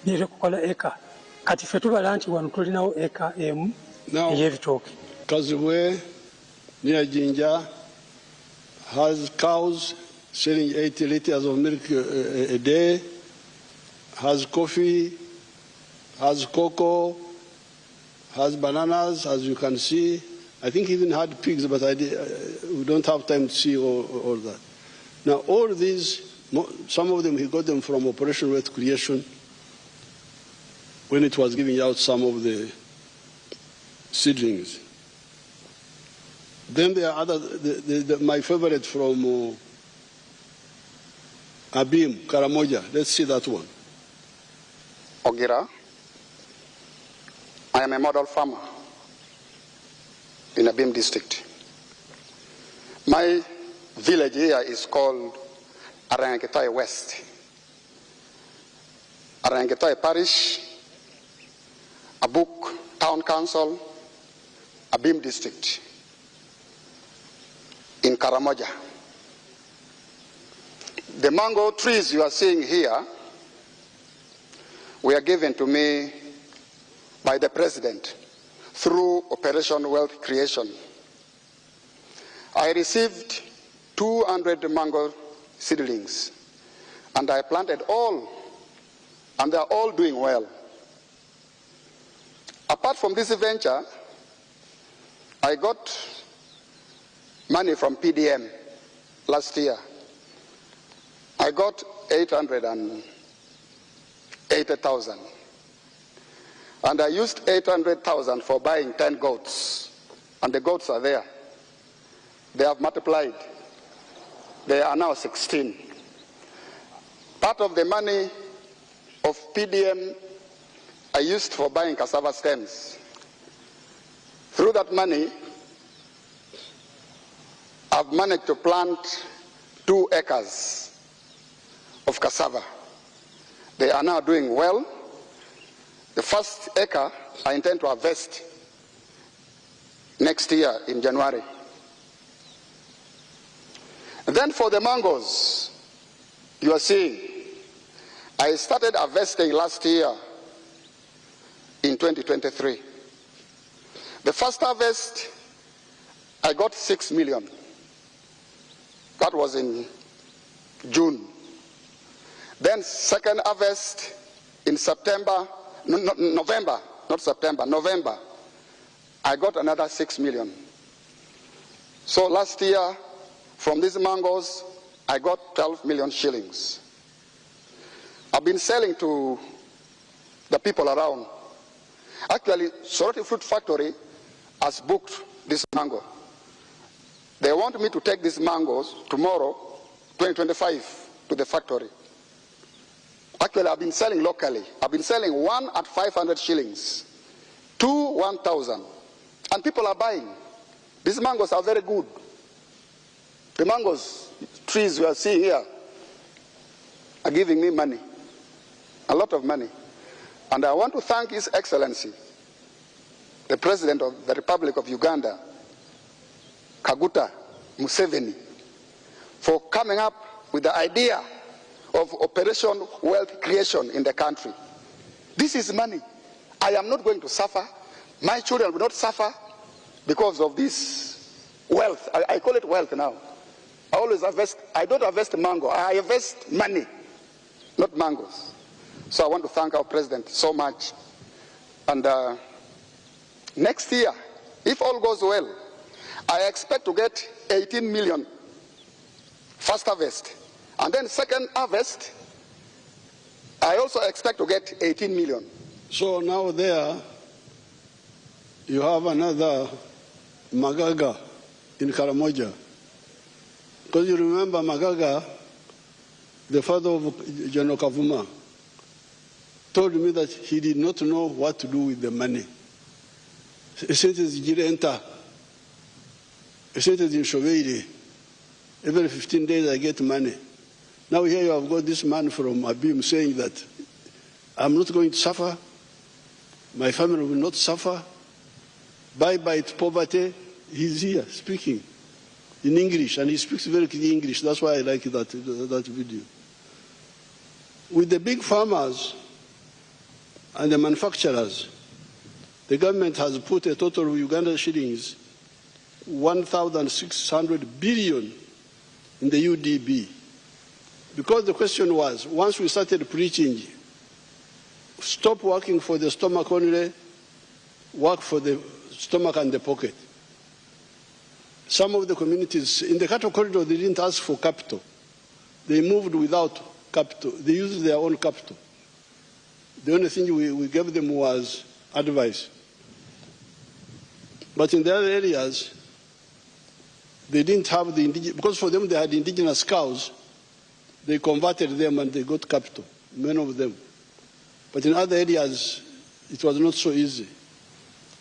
biri kukola eka kati ffe tubala nti wano tulinawo eka emu ey'ebitooke. Kaziwe near Jinja has cows selling 80 liters of milk a day, has coffee, has cocoa, has bananas, as you can see. I think he even had pigs, but we don't have time to see all that. Now, all these, some of them, he got them from Operation Wealth Creation when it was giving out some of the seedlings. Then there are other, my favorite from Abim, Karamoja. Let's see that one. Ogira. I am a model farmer in Abim district. My village here is called Arangetai West. Arangetai Parish, Abuk, Town Council, Abim District, in Karamoja. The mango trees you are seeing here were given to me by the President through Operation Wealth Creation. I received 200 mango seedlings, and I planted all, and they are all doing well. Apart from this venture, I got money from PDM last year. I got 880,000. And I used 800,000 for buying 10 goats. And the goats are there. They have multiplied. They are now 16. Part of the money of PDM I used for buying cassava stems. Through that money, I've managed to plant 2 acres of cassava. They are now doing well. The first acre I intend to harvest next year in January. And then for the mangoes, you are seeing, I started harvesting last year in 2023. The first harvest, I got 6 million. That was in June. Then second harvest in November, not September, November, I got another 6 million. So last year, from these mangoes, I got 12 million shillings. I've been selling to the people around. Actually, Soroti Fruit Factory has booked this mango. They want me to take these mangoes tomorrow, 2025, to the factory. Actually, I've been selling locally. I've been selling 1 at 500 shillings, 2, 1,000. And people are buying. These mangoes are very good. The mangoes, trees you are seeing here, are giving me money, a lot of money. And I want to thank His Excellency, the President of the Republic of Uganda, Kaguta Museveni, for coming up with the idea of Operation Wealth Creation in the country. This is money. I am not going to suffer. My children will not suffer because of this wealth. I call it wealth now. I always harvest. I don't harvest mango. I harvest money, not mangoes. So I want to thank our President so much. And next year, if all goes well, I expect to get 18 million first harvest. And then second harvest, I also expect to get 18 million. So now there, you have another Magaga in Karamoja. Because you remember Magaga, the father of General Kavuma, told me that he did not know what to do with the money. He said it's Jirenta. He said it's in Shoveiri. Every 15 days I get money. Now here you have got this man from Abim saying that I'm not going to suffer. My family will not suffer. Bye-bye to poverty. He's here speaking in English, and he speaks very clear English. That's why I like that video. With the big farmers and the manufacturers, the government has put a total of Uganda shillings 1,600 billion in the UDB. Because the question was, once we started preaching, stop working for the stomach only, work for the stomach and the pocket. Some of the communities in the cattle corridor, they didn't ask for capital. They moved without capital. They used their own capital. The only thing we gave them was advice. But in the other areas, they didn't have the indigenous, because for them they had indigenous cows, they converted them and they got capital, many of them. But in other areas, it was not so easy.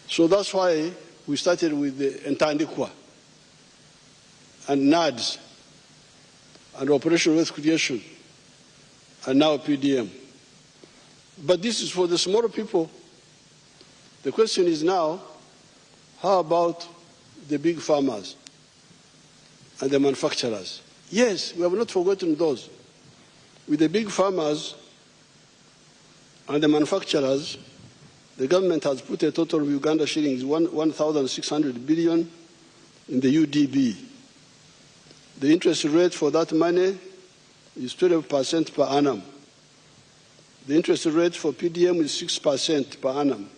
So that's why we started with the Entandikwa and NADS and Operation Wealth Creation and now PDM. But this is for the smaller people. The question is now, how about the big farmers and the manufacturers? Yes, we have not forgotten those. With the big farmers and the manufacturers, the government has put a total of Uganda shillings 1,600 billion in the UDB. The interest rate for that money is 12% per annum. The interest rate for PDM is 6% per annum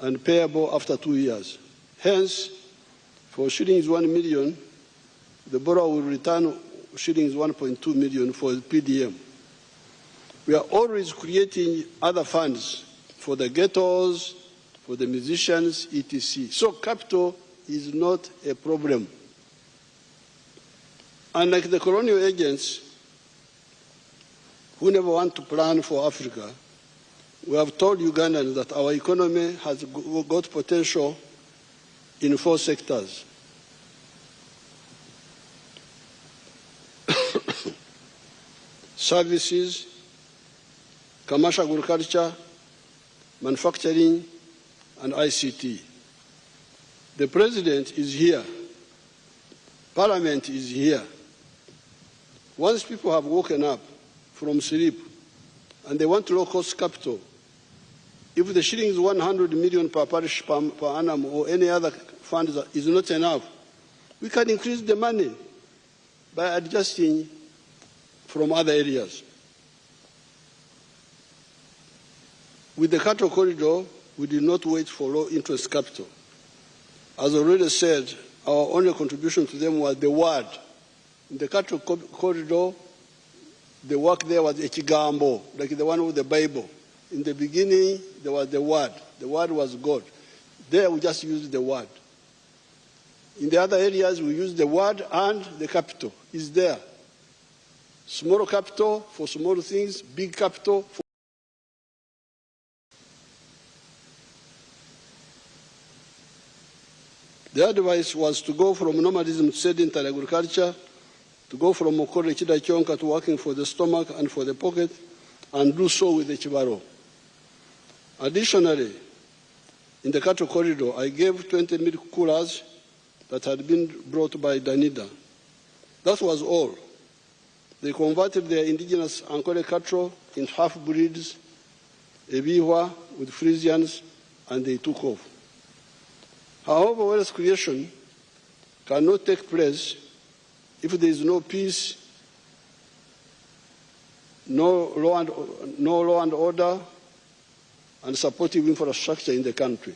and payable after 2 years. Hence, for shillings 1 million, the borrower will return shillings 1.2 million for PDM. We are always creating other funds for the ghettos, for the musicians, etc. So capital is not a problem. Unlike the colonial agents who never want to plan for Africa, we have told Ugandans that our economy has got potential in 4 sectors. Services, commercial agriculture, manufacturing, and ICT. The President is here. Parliament is here. Once people have woken up from sleep and they want low-cost capital, if the shillings 100 million per parish per annum or any other fund is not enough, we can increase the money by adjusting from other areas. With the cattle corridor, we did not wait for low-interest capital. As already said, our only contribution to them was the word. In the cattle corridor, the work there was ekigambo, like the one with the Bible. In the beginning, there was the word. The word was God. There, we just used the word. In the other areas, we use the word and the capital is there. Small capital for small things, big capital for... The advice was to go from nomadism to sedentary agriculture, to go from Okore Chidachonka to working for the stomach and for the pocket, and do so with the Chibaro. Additionally, in the cattle corridor, I gave 20 milk coolers that had been brought by Danida. That was all. They converted their indigenous Ankole cattle into half-breeds, Ebiwa with Frisians, and they took off. However, wealth creation cannot take place if there is no peace, no law and order, and supportive infrastructure in the country.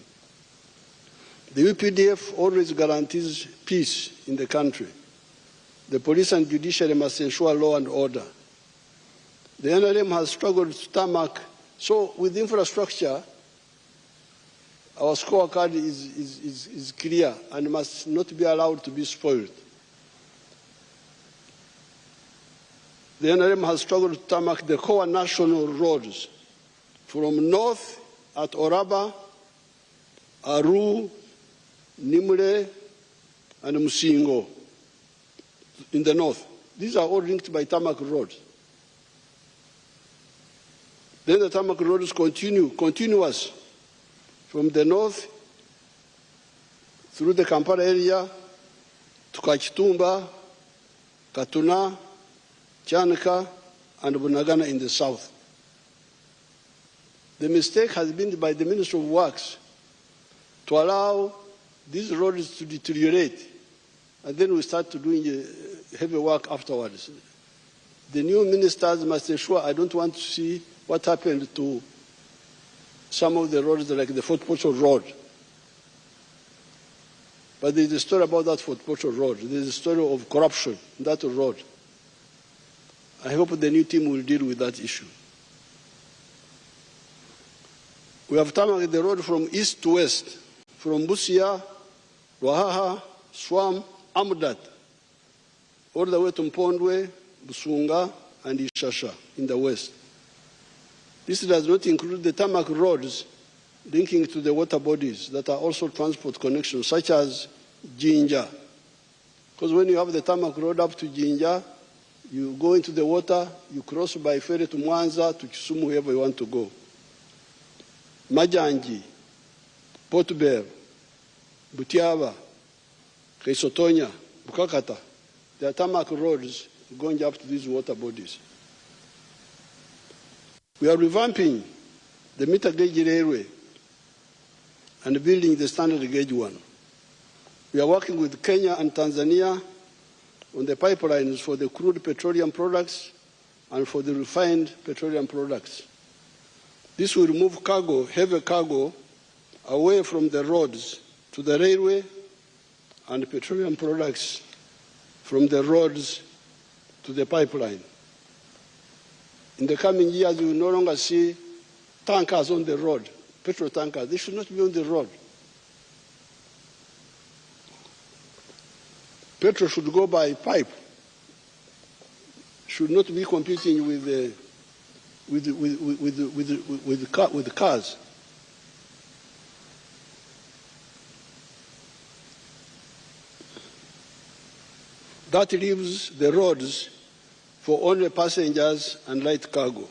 The UPDF always guarantees peace in the country. The police and judiciary must ensure law and order. The NRM has struggled to tarmac, so with infrastructure, our scorecard is clear and must not be allowed to be spoiled. The NRM has struggled to tarmac the core national roads from north at Oraba, Aru, Nimule, and Musingo in the north. These are all linked by tarmac roads. Then the tarmac roads continuous from the north through the Kampala area to Kachitumba, Katuna, Chanaka, and Bunagana in the south. The mistake has been by the Ministry of Works to allow these roads to deteriorate, and then we start to doing heavy work afterwards. The new ministers must ensure, I don't want to see what happened to some of the roads like the Fort Portal Road. But there is a story about that Fort Portal Road. There is a story of corruption in that road. I hope the new team will deal with that issue. We have tarmacked the road from east to west, from Busia, Ruahaha, Swam, Amudat, all the way to Mpondwe, Busunga, and Ishasha in the west. This does not include the tarmac roads linking to the water bodies that are also transport connections, such as Jinja. Because when you have the tarmac road up to Jinja, you go into the water, you cross by ferry to Mwanza, to Kisumu, wherever you want to go. Majanji, Port Bell, Butiaba, Kaisotonia, Bukakata. There are tarmac roads going up to these water bodies. We are revamping the meter gauge railway and building the standard gauge one. We are working with Kenya and Tanzania on the pipelines for the crude petroleum products and for the refined petroleum products. This will move cargo, heavy cargo, away from the roads to the railway and petroleum products from the roads to the pipeline. In the coming years, we will no longer see tankers on the road, petrol tankers. They should not be on the road. Petrol should go by pipe, should not be competing with cars. That leaves the roads for only passengers and light cargo.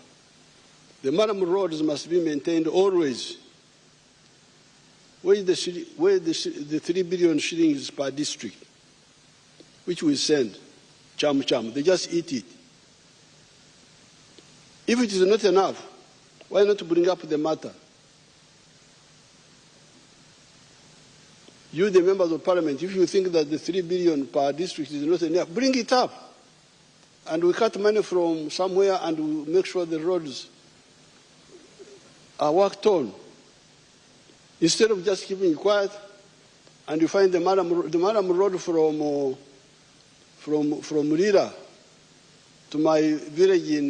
The Maram roads must be maintained always. Where is the 3 billion shillings per district, which we send, cham. They just eat it. If it is not enough, why not bring up the matter? You, the members of parliament, if you think that the 3 billion per district is not enough, bring it up. And we cut money from somewhere and we make sure the roads are worked on. Instead of just keeping quiet, and you find the Maram road from Murira to my village in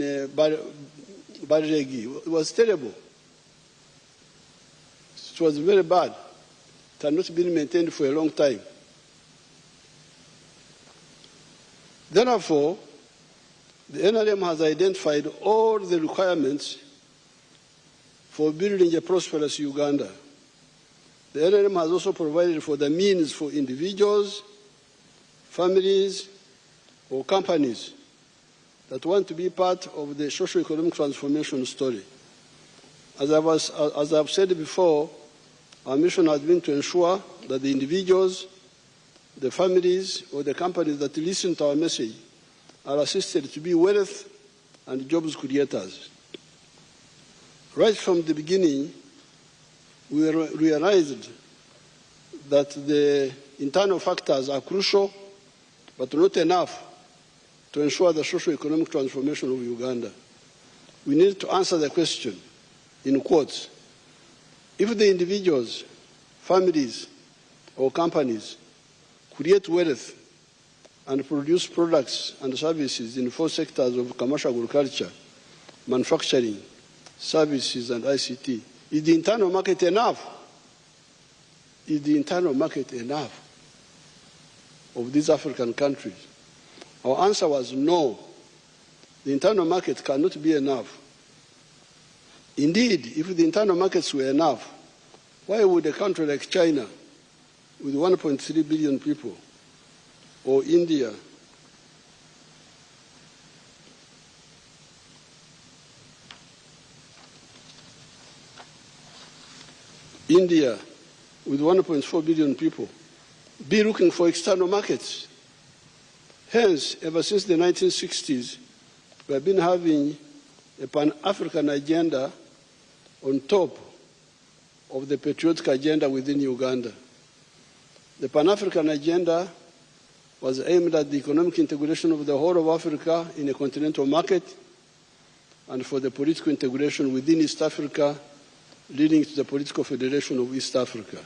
Barregi. It was terrible. It was very bad. It had not been maintained for a long time. Therefore, the NRM has identified all the requirements for building a prosperous Uganda. The NRM has also provided for the means for individuals, families, or companies that want to be part of the socio-economic transformation story. As I've said before, our mission has been to ensure that the individuals, the families, or the companies that listen to our message are assisted to be wealth and jobs creators. Right from the beginning, we realized that the internal factors are crucial, but not enough to ensure the socio-economic transformation of Uganda. We need to answer the question, in quotes, if the individuals, families, or companies create wealth and produce products and services in 4 sectors of commercial agriculture, manufacturing, services, and ICT, is the internal market enough? Is the internal market enough of these African countries? Our answer was no. The internal market cannot be enough. Indeed, if the internal markets were enough, why would a country like China, with 1.3 billion people, or India, with 1.4 billion people, be looking for external markets? Hence, ever since the 1960s, we have been having a Pan-African agenda on top of the patriotic agenda within Uganda. The Pan-African agenda was aimed at the economic integration of the whole of Africa in a continental market and for the political integration within East Africa, leading to the political federation of East Africa.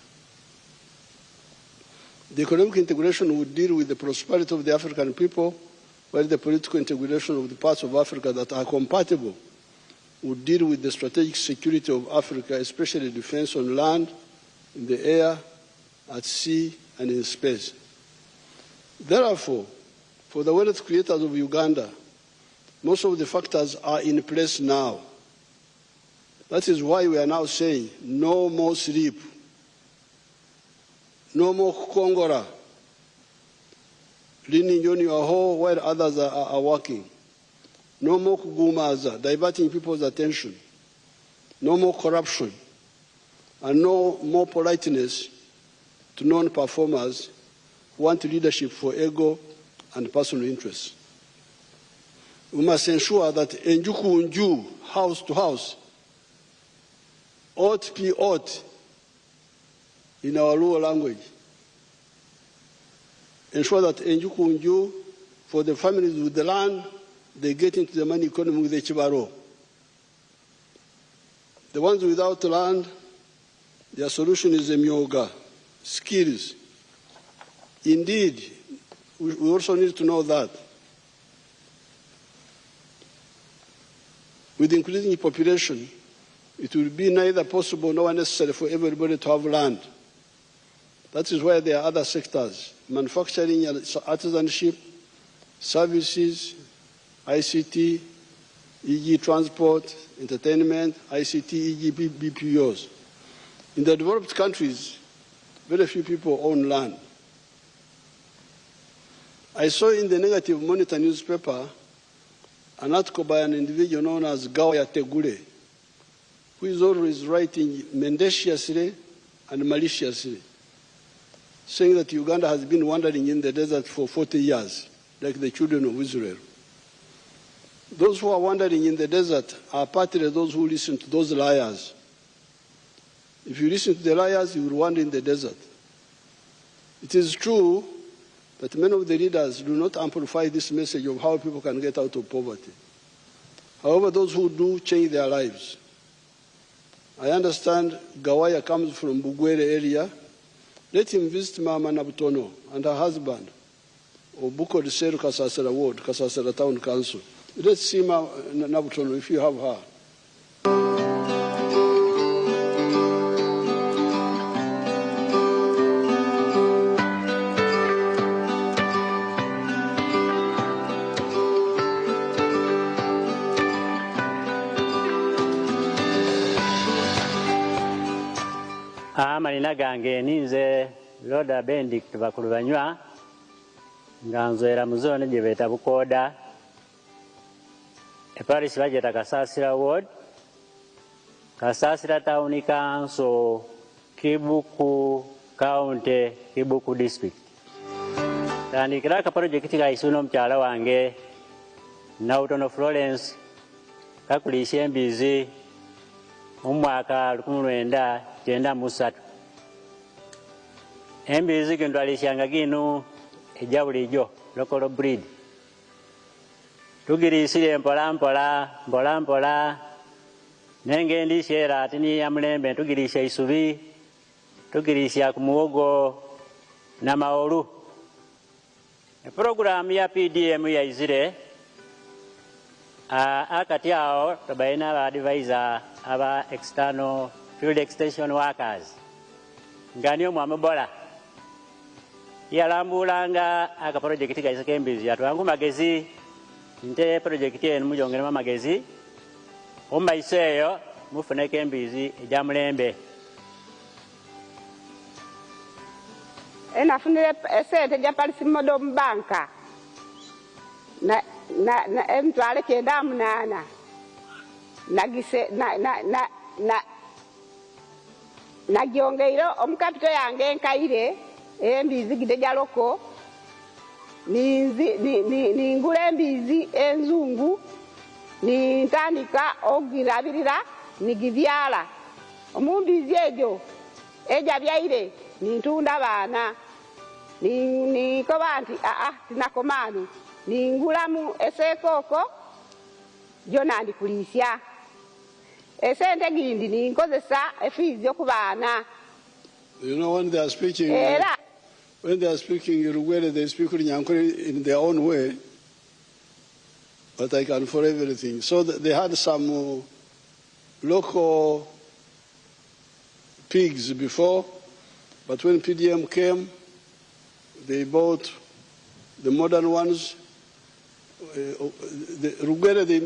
The economic integration would deal with the prosperity of the African people, while the political integration of the parts of Africa that are compatible would deal with the strategic security of Africa, especially defense on land, in the air, at sea, and in space. Therefore, for the wealth creators of Uganda, most of the factors are in place now. That is why we are now saying no more sleep, no more kukongora, leaning on your hoe while others are working. No more kugumaza, diverting people's attention. No more corruption. and no more politeness to non-performers who want leadership for ego and personal interests. We must ensure that Enjuku Nju, house to house, ought be ought in our rural language. Ensure that Enjuku Nju, for the families with the land, they get into the money economy with the Chibaro. The ones without land, their solution is a myoga, skills. Indeed, we also need to know that with increasing population, it will be neither possible nor necessary for everybody to have land. That is why there are other sectors, manufacturing, artisanship, services, ICT, e.g. transport, entertainment, ICT, e.g. BPOs. In the developed countries, very few people own land. I saw in the Negative Monitor newspaper an article by an individual known as Gawaya Tegule, who is always writing mendaciously and maliciously, saying that Uganda has been wandering in the desert for 40 years, like the children of Israel. Those who are wandering in the desert are partly those who listen to those liars. If you listen to the liars, you will wander in the desert. It is true that many of the leaders do not amplify this message of how people can get out of poverty. However, those who do change their lives. I understand Gawaya comes from Bugwere area. Let him visit Mama Nabutono and her husband, or Buko de Seru Kasasera Ward, Kasasera Town Council. Let's see Mama Nabutono if you have her. Amalina gange ninze Loda Benedict bakulubanywa nga nzoera mu zone gye beeta Bukoda Parish bageta Kasasira Ward, Kasasira Town Council, Kibuku County, Kibuku District. Tandikira ka project ga isuno mkyala wange Nautono Florence kakulisha embizi mu mwaka 1993. Embizi gino twalishanga gino ejja bulijjo local breed. Tugirisire mpola nenge ndishera ati ni ya mulembe tugirisha isubi tugirisha ku muwogo na maolu. Program ya PDM ya izire akati yao tabaina ba advisor aba external field extension workers nganyo mwamubola yalambulanga aka project ga isekembizi atwangu magezi nte project enu mujongera magezi omaiseyo mufuneke embizi eja mulembe enafunire esente ja Parisimodo mbanka na emtwale kenda munana nagise nagyongeiro omukapito yange enkaire embizi gide jaloko ningula embizi enzungu nintandika ogirabirira nigibyala omumbizi ejo eja byaire nintunda baana nikoba nti tinakomanu ningulamu esekoko jona ndikulisya esente gindi ninkozesa efizi okubaana. You know, when they are speaking Rugwele, they speak Nyankore in their own way, but I can for everything. So they had some local pigs before, but when PDM came, they bought the modern ones. The Rugwele, they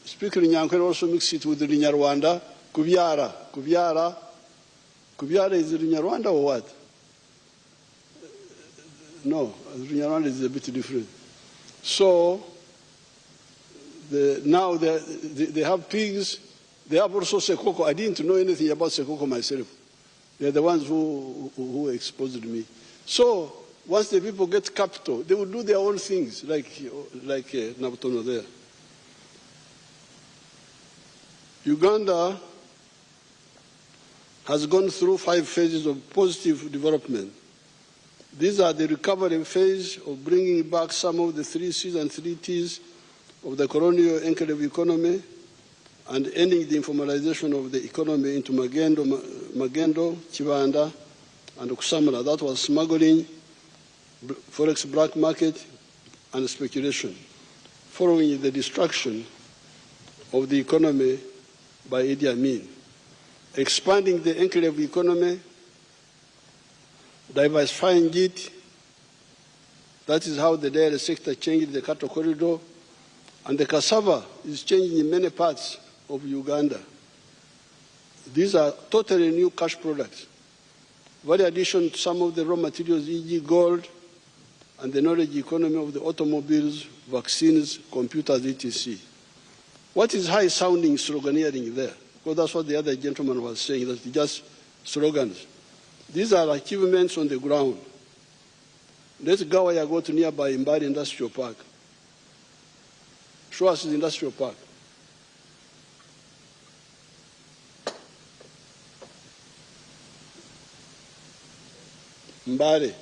speak Nyankore, also mix it with the Nyarwanda. Kubyara is Nyarwanda or what? No, Nyarwanda is a bit different. So now they have pigs. They have also sekoko. I didn't know anything about sekoko myself. They're the ones who exposed me. So once the people get capital, they will do their own things, like Nabutono there. Uganda has gone through 5 phases of positive development. These are the recovery phase of bringing back some of the 3 C's and 3 T's of the colonial enclave economy and ending the informalization of the economy into Magendo, Chibanda, and Kusamala. That was smuggling, forex black market, and speculation, following the destruction of the economy by Idi Amin. Expanding the enclave economy, diversifying it. That is how the dairy sector changed the cattle corridor. And the cassava is changing in many parts of Uganda. These are totally new cash products. Very addition to some of the raw materials, e.g. gold, and the knowledge economy of the automobiles, vaccines, computers, etc. What is high-sounding sloganeering there? Because that's what the other gentleman was saying, that's just slogans. These are achievements on the ground. Let's go where you go to nearby Mbari Industrial Park. Show us the industrial park. Mbari.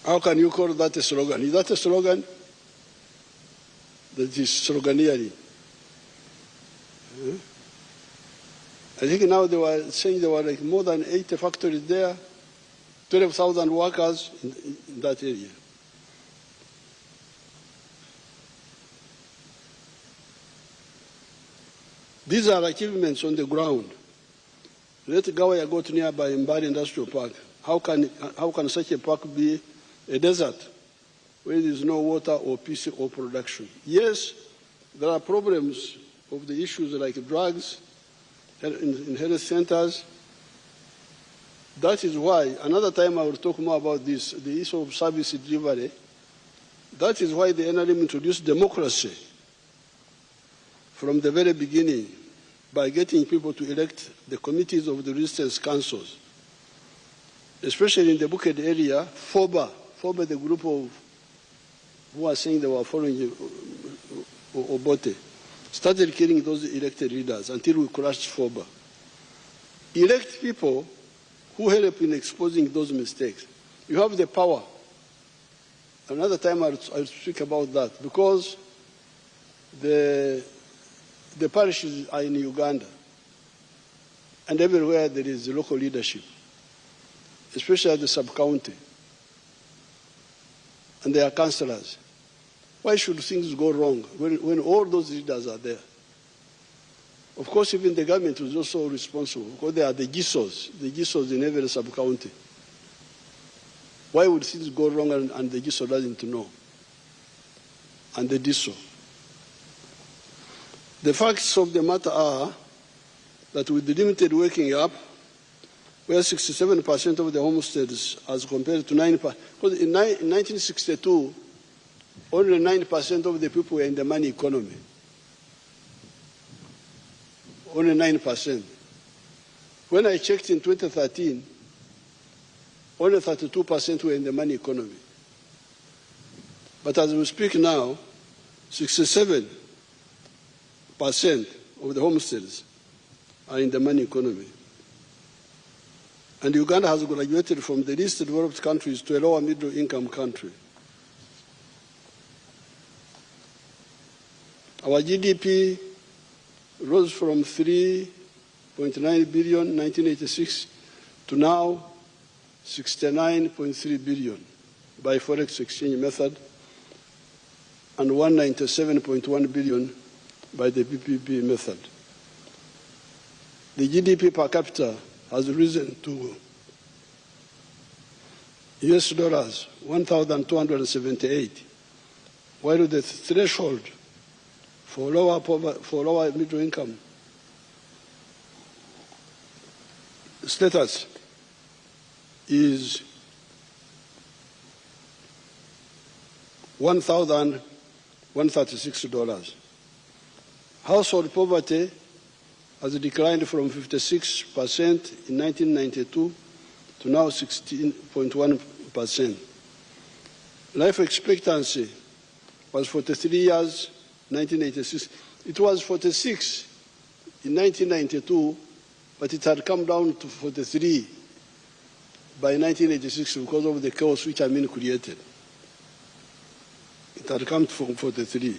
How can you call that a slogan? Is that a slogan? That is sloganeering. I think now they were saying there were like more than 80 factories there, 12,000 workers in that area. These are achievements on the ground. Let Gawaya go to nearby Mbari Industrial Park. How can such a park be a desert where there is no water or peace or production? Yes, there are problems of the issues like drugs in health centers. That is why, another time I will talk more about this, the issue of service delivery. That is why the NRM introduced democracy from the very beginning by getting people to elect the committees of the resistance councils, especially in the Buked area. FOBA, the group of who are saying they were following Obote, started killing those elected leaders until we crushed FOBA. Elect people who help in exposing those mistakes. You have the power. Another time I'll speak about that, because the parishes are in Uganda, and everywhere there is local leadership, especially at the sub-county, and there are councillors. Why should things go wrong when all those leaders are there? Of course, even the government is also responsible, because they are the GISOs in every sub-county. Why would things go wrong and the GISO doesn't know? And the DISO. The facts of the matter are that with the limited waking up, where 67% of the homesteads as compared to 9%, because in 1962, only 9% of the people were in the money economy. Only 9%. When I checked in 2013, only 32% were in the money economy. But as we speak now, 67% of the homesteads are in the money economy. And Uganda has graduated from the least developed countries to a lower middle income country. Our GDP rose from 3.9 billion in 1986 to now 69.3 billion by forex exchange method and 197.1 billion by the PPP method. The GDP per capita has risen to US dollars 1,278, while the threshold for lower middle income status is $1,136. Household poverty has declined from 56% in 1992 to now 16.1%. Life expectancy was 43 years in 1986. It was 46 in 1992, but it had come down to 43 by 1986 because of the chaos which Amin created. It had come from 43.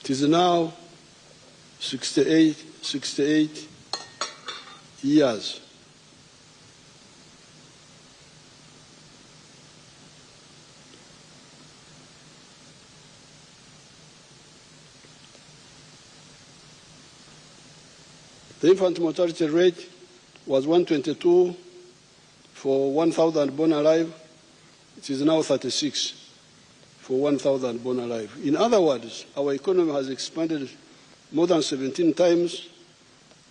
It is now 68 years. The infant mortality rate was 122 for 1,000 born alive. It is now 36 for 1,000 born alive. In other words, our economy has expanded more than 17 times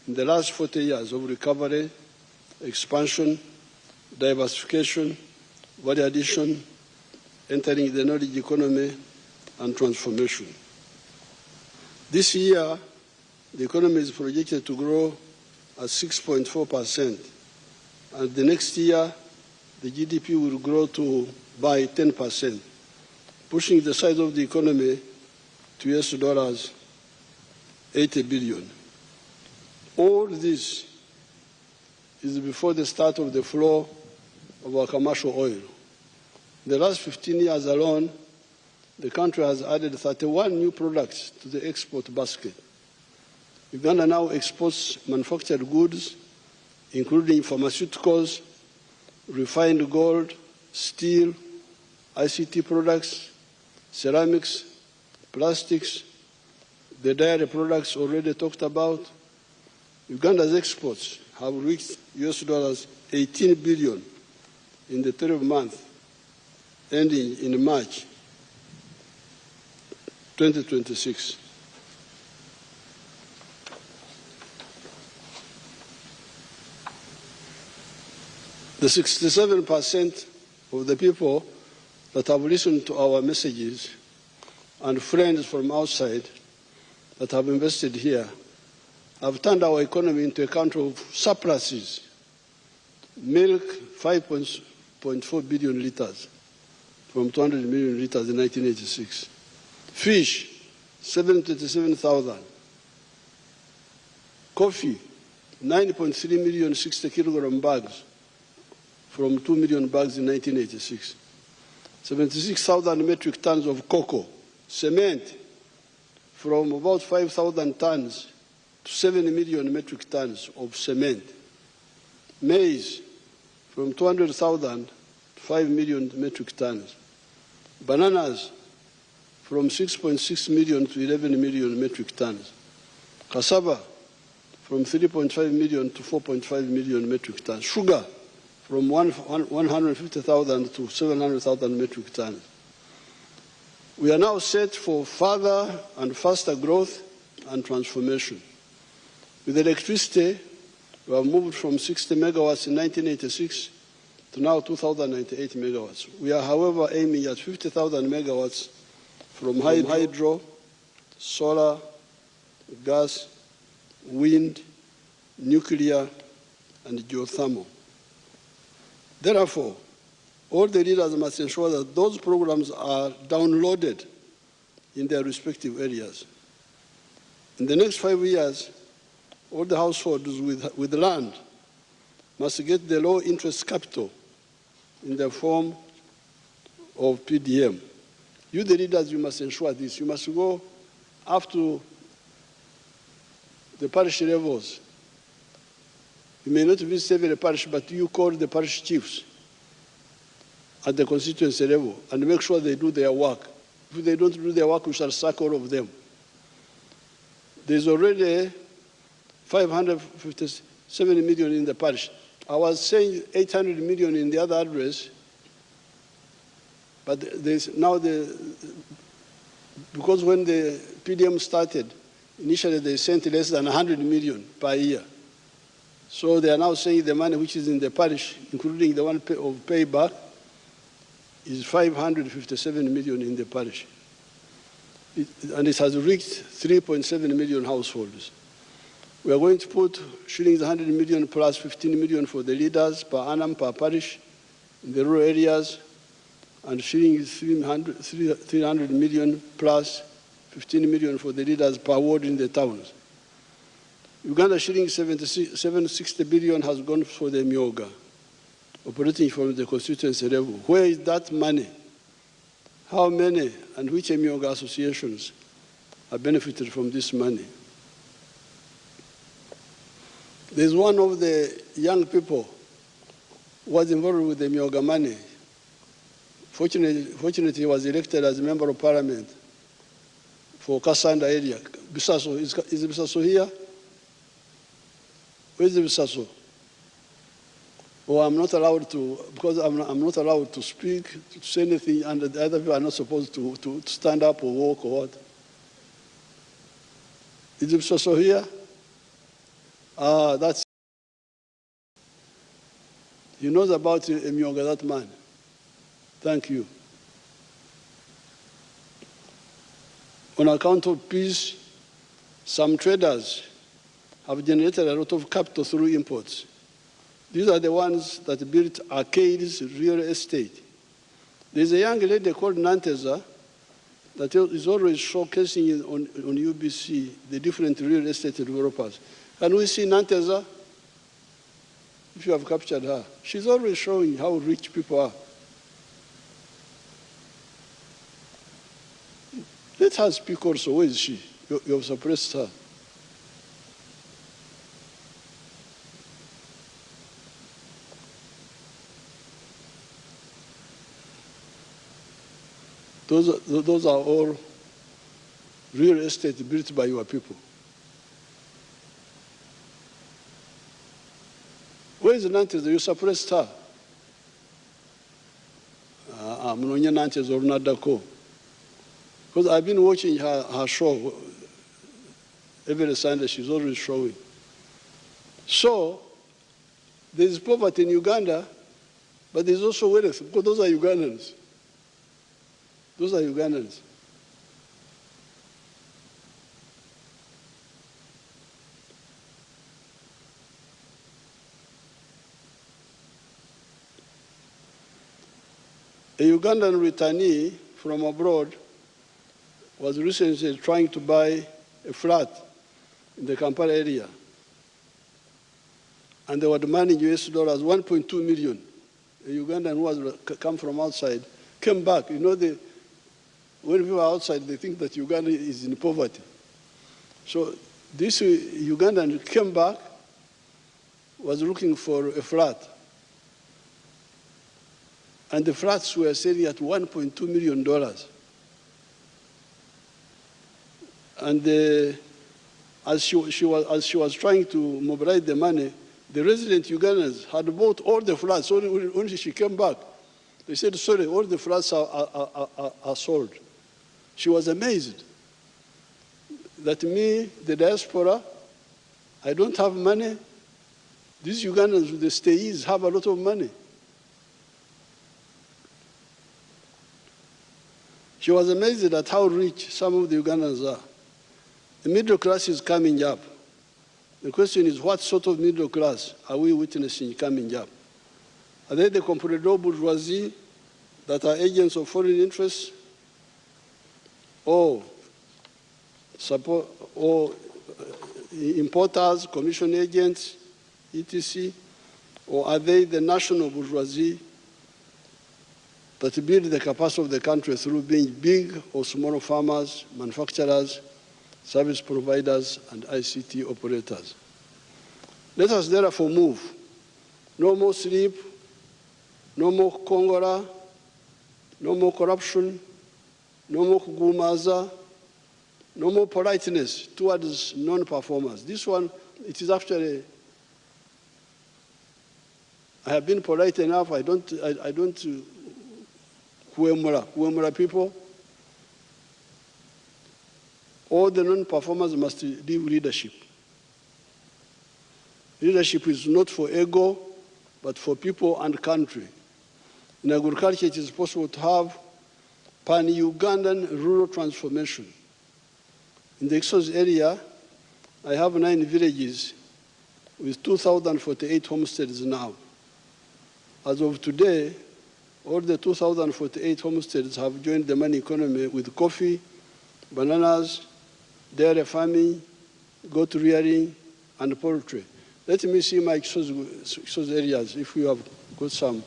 in the last 40 years of recovery, expansion, diversification, value addition, entering the knowledge economy, and transformation. This year, the economy is projected to grow at 6.4%, and the next year, the GDP will grow by 10%, pushing the size of the economy to US$ 80 billion. All this is before the start of the flow of our commercial oil. In the last 15 years alone, the country has added 31 new products to the export basket. Uganda now exports manufactured goods, including pharmaceuticals, refined gold, steel, ICT products, ceramics, plastics, the dairy products already talked about. Uganda's exports have reached US$ 18 billion in the 12 months ending in March 2026. The 67% of the people that have listened to our messages and friends from outside that have invested here have turned our economy into a country of surpluses. Milk, 5.4 billion liters from 200 million liters in 1986. Fish, 727,000. Coffee, 9.3 million 60 kilogram bags from 2 million bags in 1986. 76,000 metric tons of cocoa. Cement, from about 5,000 tons to 7 million metric tons of cement. Maize, from 200,000 to 5 million metric tons. Bananas, from 6.6 million to 11 million metric tons. Cassava, from 3.5 million to 4.5 million metric tons. Sugar, from 150,000 to 700,000 metric tons. We are now set for further and faster growth and transformation. With electricity, we have moved from 60 megawatts in 1986 to now 2,098 megawatts. We are, however, aiming at 50,000 megawatts from hydro, solar, gas, wind, nuclear, and geothermal. Therefore, all the leaders must ensure that those programs are downloaded in their respective areas. In the next 5 years, all the households with land must get the low-interest capital in the form of PDM. You, the leaders, you must ensure this. You must go up to the parish levels. You may not visit every parish, but you call the parish chiefs at the constituency level and make sure they do their work. If they don't do their work, we shall sack all of them. There's already 557 million in the parish. I was saying 800 million in the other address, but there's now because when the PDM started, initially they sent less than 100 million per year. So they are now saying the money which is in the parish, including the one of payback, is 557 million in the parish. And it has reached 3.7 million households. We are going to put shillings 100 million plus 15 million for the leaders per annum per parish in the rural areas, and shillings 300 million plus 15 million for the leaders per ward in the towns. Uganda shilling 760 billion has gone for the Myoga, operating from the constituency level. Where is that money? How many and which Myoga associations have benefited from this money? There's one of the young people who was involved with the Myoga money. Fortunately, he was elected as a member of parliament for Kasanda area. Bisaso, is Bisaso here? Where is Bisaso? Oh, I'm not allowed to, because I'm not allowed to speak, to say anything, and the other people are not supposed to stand up or walk or what. Is Bisaso here? That's. He knows about Myoga, that man. Thank you. On account of peace, some traders have generated a lot of capital through imports. These are the ones that built Arcade's real estate. There's a young lady called Nanteza that is always showcasing on UBC the different real estate developers. Can we see Nanteza? If you have captured her. She's always showing how rich people are. Let her speak also. Where is she? You have suppressed her. Those are all real estate built by your people. Where is Nantes? You suppressed her. I'm not Nantes or Nadako. Because I've been watching her show every Sunday. She's always showing. So there's poverty in Uganda, but there's also wealth, because those are Ugandans. Those are Ugandans. A Ugandan returnee from abroad was recently trying to buy a flat in the Kampala area. And they were demanding US dollars 1.2 million. A Ugandan who has come from outside came back. You know, when people are outside, they think that Uganda is in poverty. So this Ugandan came back, was looking for a flat. And the flats were selling at $1.2 million. And as she was trying to mobilize the money, the resident Ugandans had bought all the flats. Only she came back, they said, sorry, all the flats are sold. She was amazed that me, the diaspora, I don't have money. These Ugandans, the stayees, have a lot of money. She was amazed at how rich some of the Ugandans are. The middle class is coming up. The question is, what sort of middle class are we witnessing coming up? Are they the comprador bourgeoisie that are agents of foreign interests? Or importers, commission agents, etc.? Or are they the national bourgeoisie that build the capacity of the country through being big or small farmers, manufacturers, service providers, and ICT operators? Let us therefore move. No more sleep, no more Congola, no more corruption, no more kugumaza, no more politeness towards non-performers. This one, it is actually, I have been polite enough. I don't kuemura people. All the non-performers must leave leadership. Leadership is not for ego, but for people and country. In agriculture, it is possible to have pan-Ugandan rural transformation. In the Ixos area, I have 9 villages with 2,048 homesteads now. As of today, all the 2,048 homesteads have joined the money economy with coffee, bananas, dairy farming, goat rearing, and poultry. Let me see my Ixos areas, if you have got some.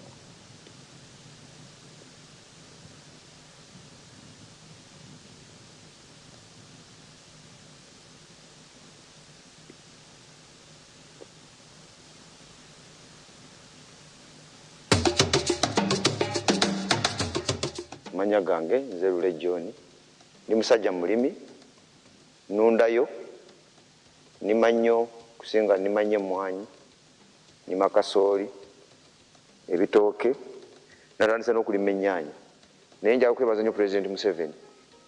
Manya gange nzerule John ndi musajja mulimi nundayo nimanyo kusinga nimanye mwanyi ni makasoli ebitooke natandise n'okulima ennyaanya naye njaga kwebaza nnyo President Museveni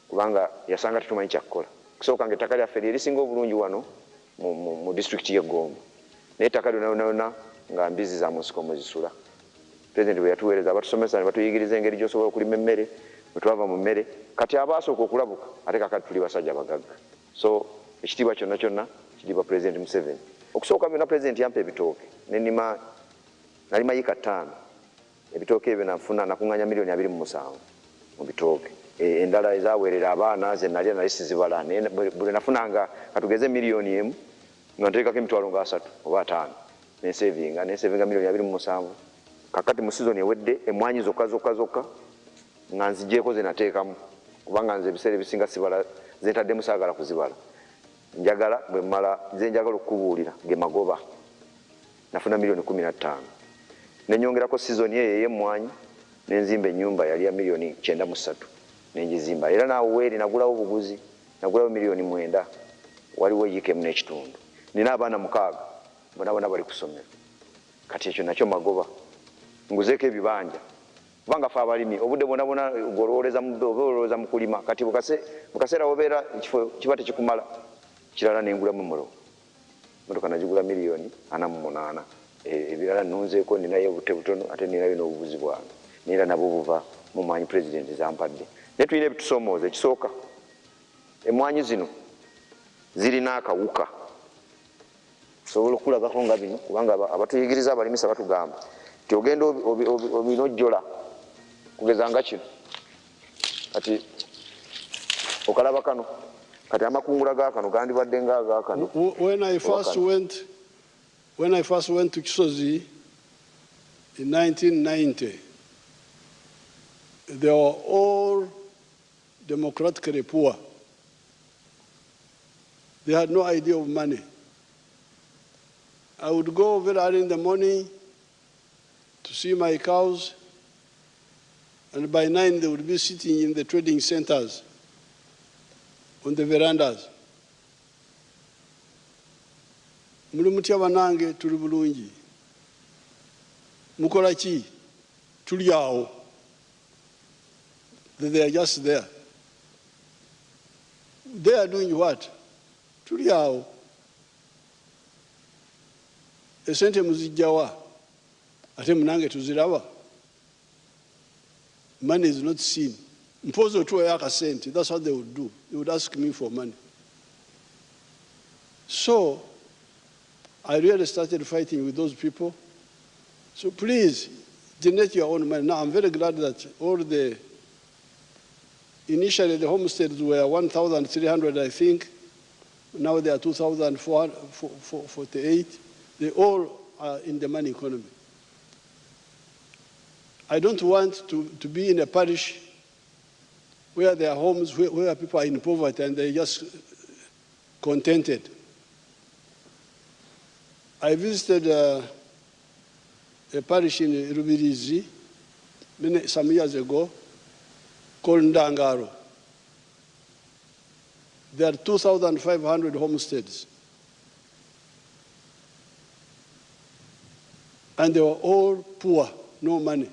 kubanga yasanga tetumanyi kyakukola kusooka nga ettaka lyaffe lyerisinga obulungi wano mu disitulikiti y'e Gombo naye ettaka lyonna nga mbizi za mu nsiko mwezisula. President bwe yatuweereza abatusomesa ne batuyigiriza engeri gy'osobola okulima emmere bwe twava mu mmere kati abasooka okulabuka ate kakati tuli basajja bagagga. So ekitiibwa kyonna kyonna kitiibwa President Museveni. Okusooka byonna President yampa ebitooke nalima yika 5 ebitooke ebyo nakuŋŋanya milioni 27 mu bitooke. Endala ezaweerera abaana ze nalya nali sizibala naye buli nafunanga katugeze milioni 1 nga nteekako emitwalo nga 3 oba 5 nensevinga milioni 27. Kakati mu season ewedde emwanyi zokka nga nzigyeko ze nateekamu kubanga nze ebiseera ebisinga sibala zentaddemu saagala kuzibala. Njagala bwe mmala ze njagala okukubuulira ge magoba nafuna milioni 15 nenyongerako season eyo ey'emmwanyi nenzimba ennyumba yali ya milioni 93 nenjizimba era naawe weeri nagulawo buguzi nagulawo milioni 9 waliwo yikemu n'ekitundu nina abaana 6 bona bali ku ssomero kati ekyo nakyo magoba nguzeeko ebibanja kubanga fe abalimi obudde bwona golowoleza mu kulima kati bukaseera wobeera ekifo kiba tekikumala kirala nengulamu mulo motoka nagigula milioni 48 ebirala nunzeeko ninayo obute butono ate ninayo n'obubuzi bwange neera nabwo buva mu mwanyi President zampadde naye tulina ebitusomooza ekisooka emwanyi zino zirina akawuka sobola okulabako nga bino kubanga abatuyigiriza abalimisa batugamba ti ogenda obinojjola kugeza nga kino kati okalaba kano kati amakungula ga kano gandibadde nga agakano. When I first went to Kisozi in 1990, they were all democratically poor. They had no idea of money. I would go very early in the morning to see my cows, and by 9 they would be sitting in the trading centers on the verandas. Muli mutya banange tuli bulungi. Mukola ki? Tuli awo. They are just there. They are doing what? Tuli awo. Esente muzijjawa. Ate munange tuziraba. Money is not seen. Mpozo tuwa yaka sente. That's what they would do. They would ask me for money. So, I really started fighting with those people. So please, generate your own money. Now, I'm very glad that initially the homesteads were 1,300, I think. Now they are 2,448. They all are in the money economy. I don't want to be in a parish where there are homes where people are in poverty and they're just contented. I visited a parish in Rubirizi some years ago called Ndangaro. There are 2,500 homesteads. And they were all poor, no money.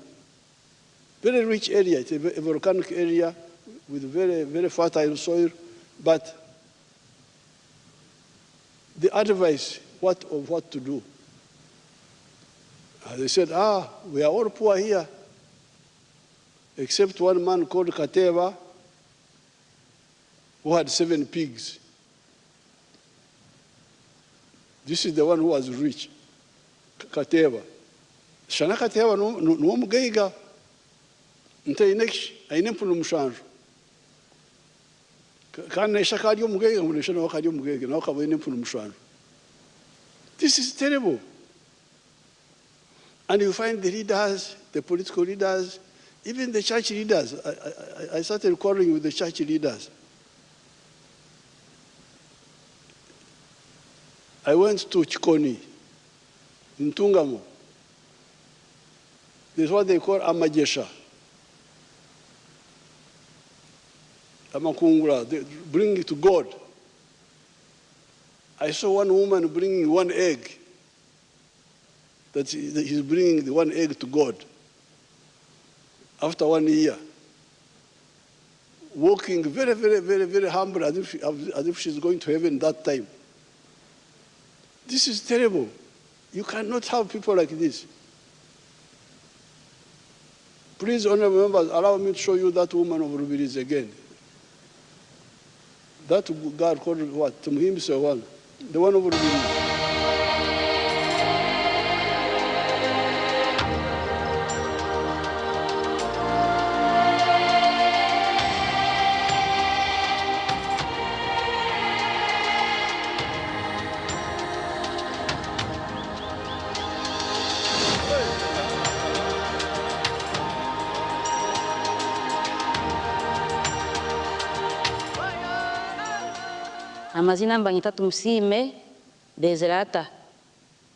Very rich area, it's a volcanic area with very, very fertile soil, but the advice of what to do They said, we are all poor here, except one man called Kateva, who had 7 pigs. This is the one who was rich, Kateva. Shana Kateva no mugeiga, nte ineksh, ainempu no mushanju. Kana ishaka yo mugeiga, muneshana wakadio mugeiga, na wakawa inempu no mushanju. This is terrible. And you find the leaders, the political leaders, even the church leaders. I started quarreling with the church leaders. I went to Chikoni, in Tungamo. There's what they call Amajesha. Amakungura, they bring it to God. I saw one woman bringing 1 egg. That he's bringing the 1 egg to God. After 1 year. Walking very, very, very, very humble as if she's going to heaven that time. This is terrible. You cannot have people like this. Please, honorable members, allow me to show you that woman of Rubiris again. That God called what? Tumhimse one. The one of Rubiris. Amazina mbanyita Tumusime Deserata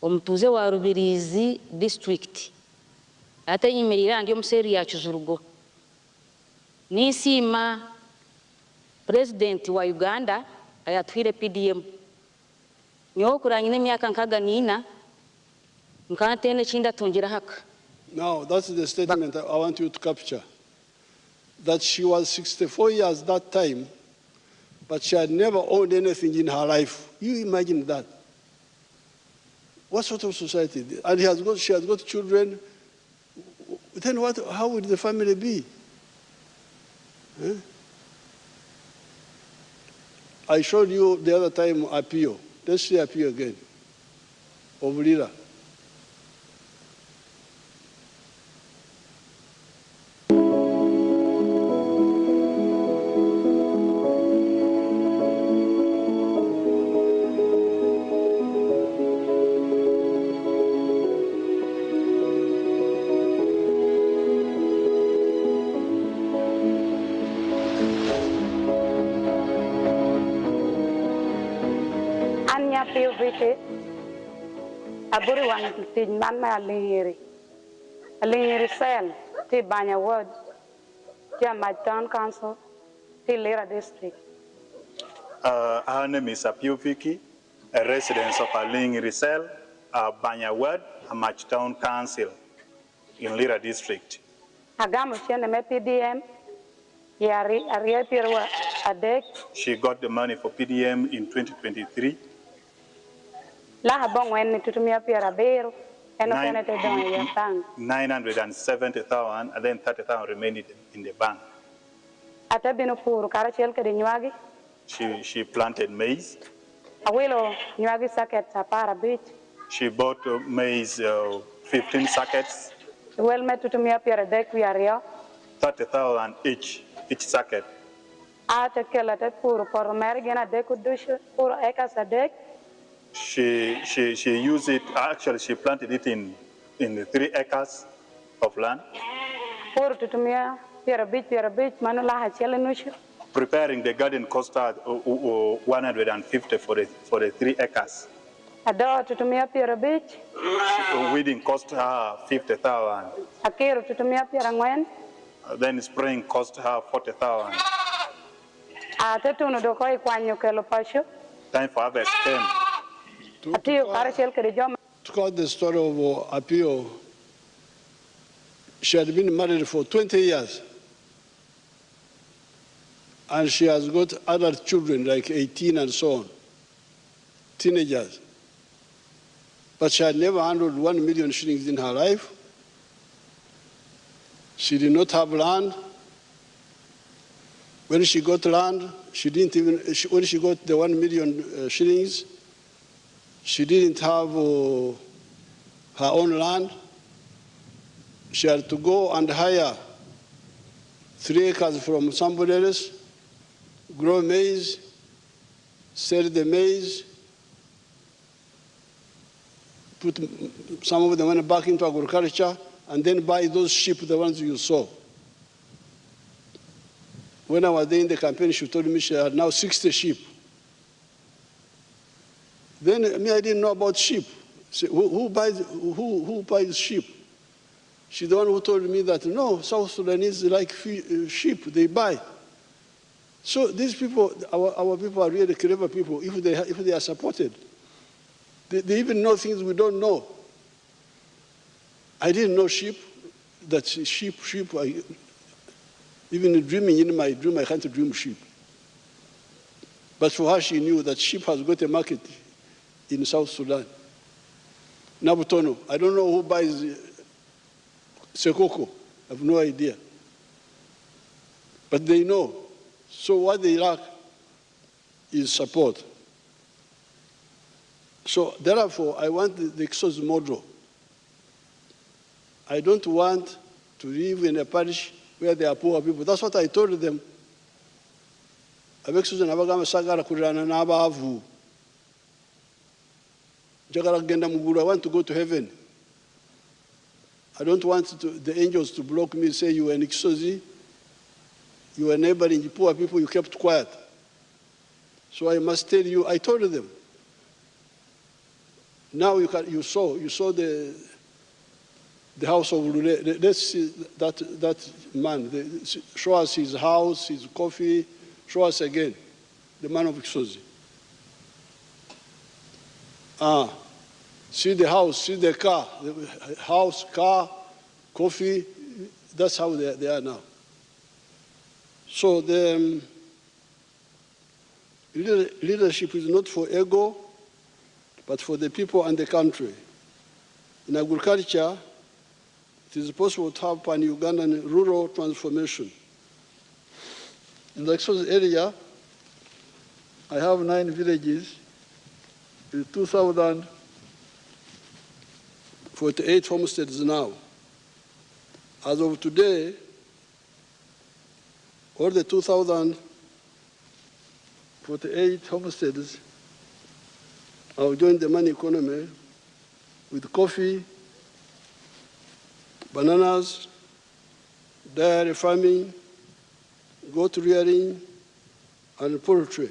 omutuze wa Rubirizi district ate yimirira ndi omuseri ya Kizurugo nisima president wa Uganda ayatwire PDM nyo kuranyine myaka nkaga nina nkantene chinda tungira haka. Now that's the statement I want you to capture, that she was 64 years that time, but she had never owned anything in her life. You imagine that. What sort of society? And she has got children. Then how would the family be? Huh? I showed you the other time Apio. Let's see Apio again. Obulira. Aburi wan tin man ma alingiri sel ti Banya ward ti my town council ti Lira district. Her name is Apio Vicky, a resident of Alingiri Cell, Banya ward, Amach Town Council in Lira district. Agamu chene me PDM yari ariepirwa adek. She got the money for PDM in 2023. La habong wen tutumia pira beru eno kene te don ya tang 970,000 and then 30,000 remained in the bank. Ata binu puru kara chel ke nyuagi. She planted maize. Awilo nyuagi sacket para bit. She bought maize 15 sackets. Well me tutumia pira dek wiario 30,000 each sacket. Ata kela te puru por mergena deku dushu puru eka sadek. She used it, actually she planted it in the 3 acres of land. Preparing the garden cost her 150 for the 3 acres. Weeding cost her 50,000. Then spraying cost her 40,000. Time for harvest came. To quote the story of Apio, she had been married for 20 years. And she has got adult children, like 18 and so on, teenagers. but she had never handled 1 million shillings in her life. She did not have land. When she got land, when she got the 1 million shillings, she didn't have her own land. She had to go and hire 3 acres from somebody else, grow maize, sell the maize, put some of the money back into agriculture, and then buy those sheep, the ones you saw. When I was there in the campaign, she told me she had now 60 sheep. Then I didn't know about sheep. So who buys sheep? She's the one who told me that, no, South Sudanese like sheep, they buy. So these people, our people are really clever people if they are supported. They even know things we don't know. I didn't know sheep, even dreaming in my dream, I can't dream sheep. But for her, she knew that sheep has got a market in South Sudan. Nabutono, I don't know who buys Sekoko, I have no idea. But they know. So what they lack is support. So therefore, I want the Exos model. I don't want to live in a parish where there are poor people. That's what I told them. I want to go to heaven. I don't want the angels to block me and say, you are an Exosi, you are neighboring poor people, you kept quiet. So I must tell you, I told them. Now you saw the house of Lule. Let's see that man. Show us his house, his coffee. Show us again, the man of Exosi. See the house, see the car, the house, car, coffee. That's how they are now. So the leadership is not for ego, but for the people and the country. In agriculture, it is possible to have pan-Ugandan rural transformation. In the Exos area, I have 9 villages with 2,048 homesteads now. As of today, all the 2,048 homesteads have joined the money economy with coffee, bananas, dairy farming, goat rearing, and poultry.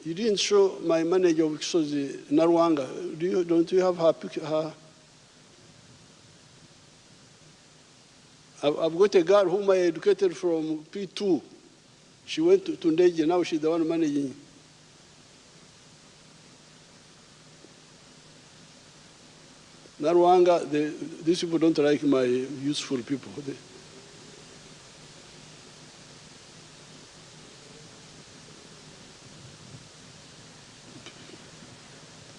You didn't show my manager of Exosi, Narwanga. Don't you have her picture? I've got a girl whom I educated from P2. She went to Ndeje, now she's the one managing. Narwanga, these people don't like my useful people.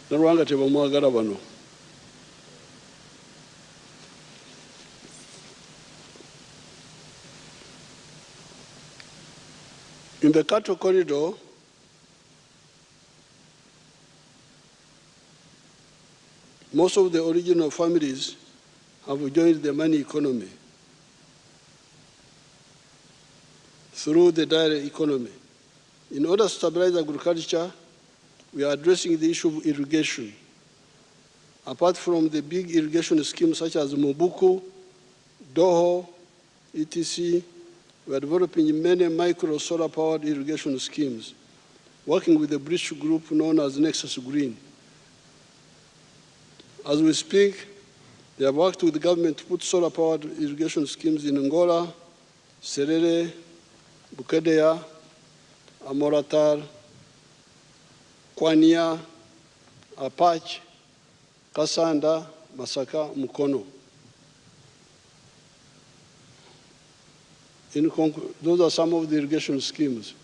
Narwanga tebamwagala bano. In the cattle corridor, most of the original families have joined the money economy through the dairy economy. In order to stabilize agriculture, we are addressing the issue of irrigation. Apart from the big irrigation schemes such as Mobuku, Doho, etc., we are developing many micro solar-powered irrigation schemes, working with the British group known as Nexus Green. As we speak, they have worked with the government to put solar-powered irrigation schemes in Angola, Serere, Bukedea, Amoratar, Kwania, Apache, Kasanda, Masaka, Mukono. Those are some of the irrigation schemes.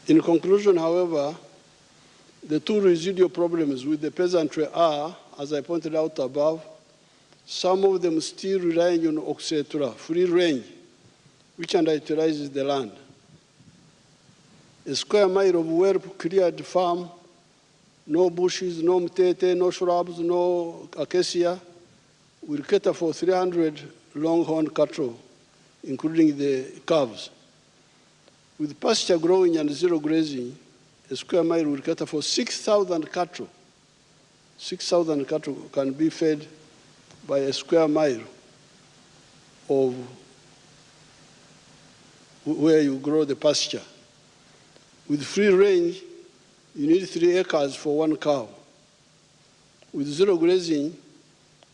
In conclusion, however, The two residual problems with the peasantry are, as I pointed out above, some of them still relying on oxetura, free range, which underutilizes the land. A square mile of well-cleared farm, no bushes, no mtete, no shrubs, no acacia, will cater for 300 longhorn cattle, including the calves. With pasture growing and zero grazing, a square mile will cater for 6,000 cattle. 6,000 cattle can be fed by a square mile of where you grow the pasture. With free range, you need 3 acres for 1 cow. With zero grazing,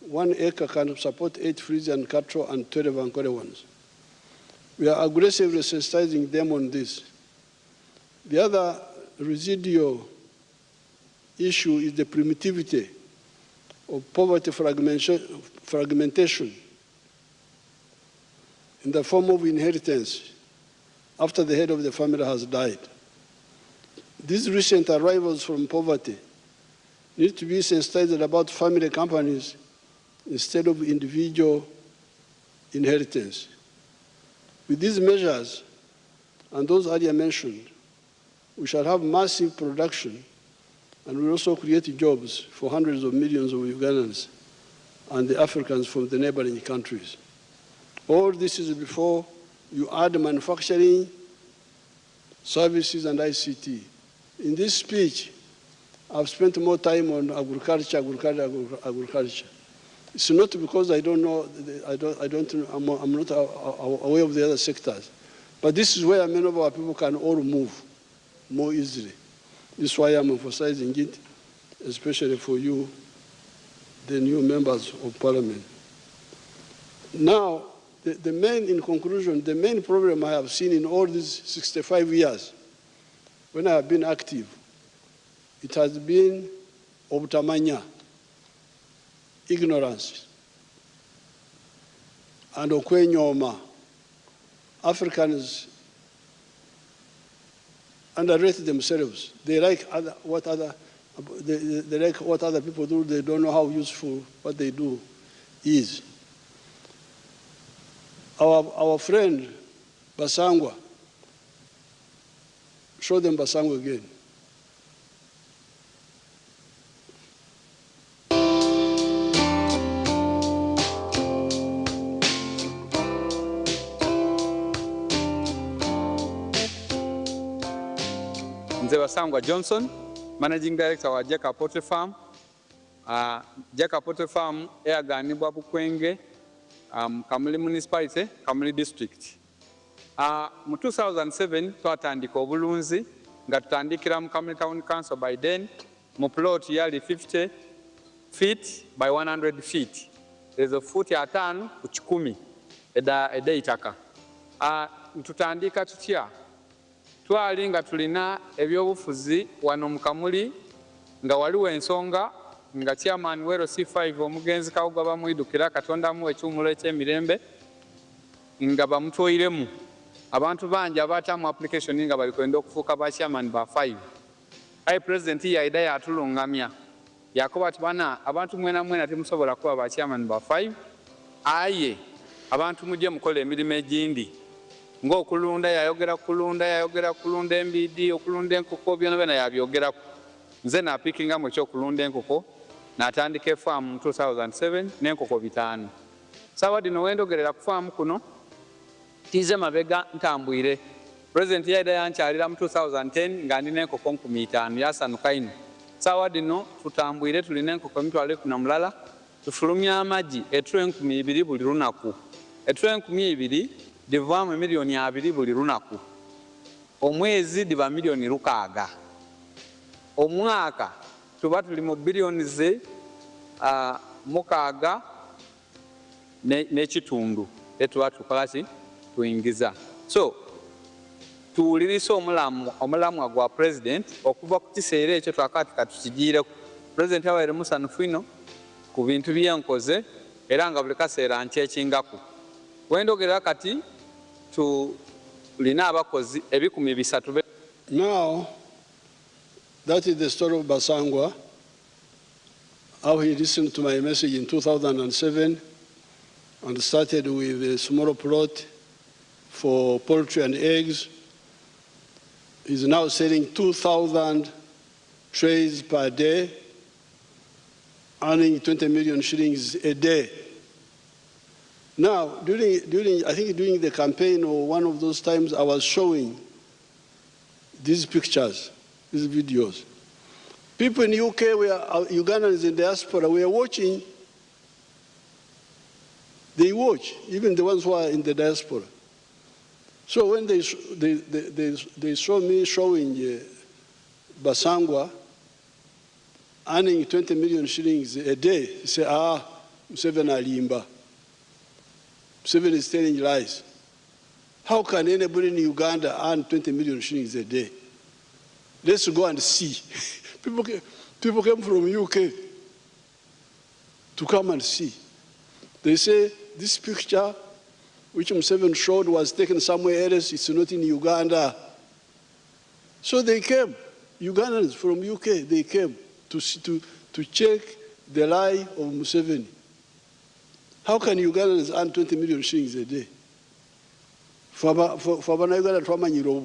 1 acre can support 8 Frisian cattle and 12 Ankole ones. We are aggressively sensitizing them on this. The other residual issue is the primitivity of poverty fragmentation in the form of inheritance after the head of the family has died. These recent arrivals from poverty need to be sensitized about family companies instead of individual inheritance. With these measures and those earlier mentioned, we shall have massive production and will also create jobs for hundreds of millions of Ugandans and the Africans from the neighboring countries. All this is before you add manufacturing, services, and ICT. In this speech, I've spent more time on agriculture. It's not because I don't know, I'm not aware of the other sectors, but this is where many of our people can all move more easily. This is why I'm emphasizing it, especially for you, the new members of parliament. Now, in conclusion, the main problem I have seen in all these 65 years, when I have been active, it has been obutamanya, ignorance, and okwenyoma. Africans underrate themselves. They like what other people do. They don't know how useful what they do is. Our friend Basangwa, show them Basangwa again. Basangwa Johnson, Managing Director wa Jeka Poultry Farm. Jeka Poultry Farm eyaganibwa Bukwenge, Kamuli Municipality, Kamuli District. Mu 2007 twatandika obulunzi nga tutandikira mu Kamuli Town Council by then mu plot yali 50 feet by 100 feet. There's a foot ya 5 ku 10 eda itaka. Tutandika tutya twali nga tulina ebyobufuzi wano mu Kamuli nga waliwo ensonga nga chairman wero C5 omugenzi Kawuga bamwidukira Katonda mu ekyumulo eky'emirembe nga bamutwoyiremu abantu bangi abatamu application nga bali kwenda okufuuka ba chairman ba 5. President yaida yatulungamya yakoba ati bana abantu mwena temusobola kuba ba chairman ba 5 aye abantu mujje mukola emirimu egindi ng'okulunda yayogera kulunda embidi okulunda enkoko byona yabyogera nze napikinga mu ekyokulunda enkoko n'atandika farm mu 2007 n'enkoko 5. Sawa dino wendogerera ku farm kuno tize mabega ntambwire president yaida yankyalira mu 2010 nga ndina enkoko 5,000 yasanuka ino. Sawa dino tutambwire tulina enkoko 1,000 tufulumya amagi etro 2,000 buli lunaku. Etro 2,000 divaamu milioni 2 buli lunaku. Omwezi diva milioni 6. Omwaka tuba tuli mu bilioni ze 6 n'ekitundu etuba tukolaki tuyingiza. So tuwulirisa omulamwa gwa president okuva ku kiseera ekyo twakati katukigiireko. President abaire musanufu ino ku bintu byenkoze era nga buli kaseera nkyekingako. Wendogerera kati tulina abakozi 300. Now, That is the story of Basangwa, how he listened to my message in 2007 and started with a small plot for poultry and eggs. He's now selling 2,000 trays per day, earning 20 million shillings a day. Now, during the campaign or one of those times, I was showing these pictures, these videos. People in the UK, Ugandans in diaspora, we are watching. They watch, even the ones who are in the diaspora. So when they saw me showing Basangwa earning 20 million shillings a day, they say, Museveni alimba. Museveni is telling lies. How can anybody in Uganda earn 20 million shillings a day? Let's go and see. People came from UK to come and see. They say this picture, which Museveni showed, was taken somewhere else. It's not in Uganda. So they came, Ugandans from UK, they came to check the lie of Museveni. How can Ugandans earn 20 million shillings a day? For Uganda,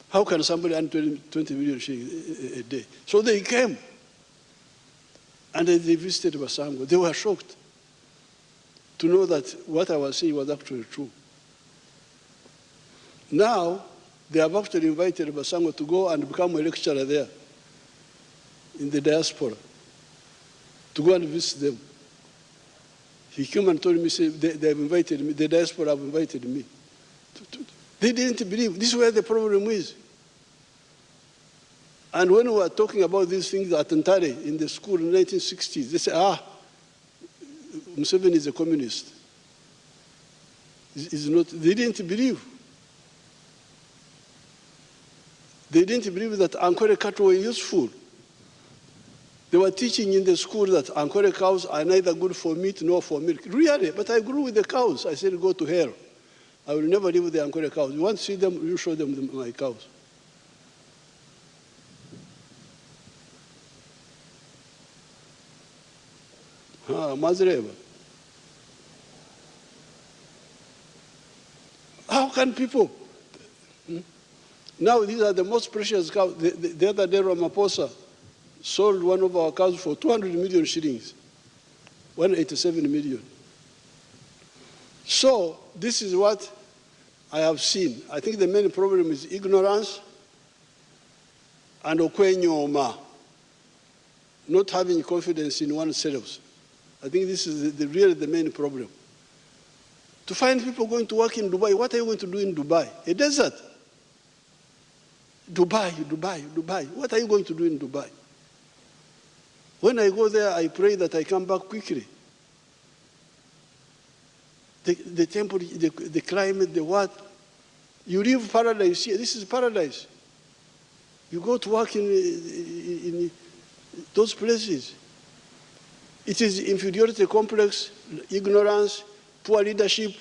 how can somebody earn 20 million shillings a day? So they came, and they visited Basangwa. They were shocked to know that what I was saying was actually true. Now, they have actually invited Basangwa to go and become a lecturer there in the diaspora, to go and visit them. He came and told me, they have invited me, the diaspora have invited me. They didn't believe. This is where the problem is. And when we were talking about these things at Ntare in the school in the 1960s, they said, Museveni is a communist. He's not. They didn't believe. They didn't believe that Ankole cattle were useful. They were teaching in the school that Ankole cows are neither good for meat nor for milk. Really, but I grew with the cows. I said, go to hell. I will never live with the Ankole cows. You want to see them, you show them my cows. Mazreba. How can people? Now these are the most precious cows. The other day, Ramaphosa sold one of our cows for 200 million shillings, 187 million. So this is what I have seen. I think the main problem is ignorance and okwenyoma, not having confidence in oneself. I think this is really the main problem. To find people going to work in Dubai, what are you going to do in Dubai? A desert. Dubai. What are you going to do in Dubai? When I go there, I pray that I come back quickly. The temple, the climate, the what. You live paradise here. This is paradise. You go to work in those places. It is inferiority complex, ignorance, poor leadership,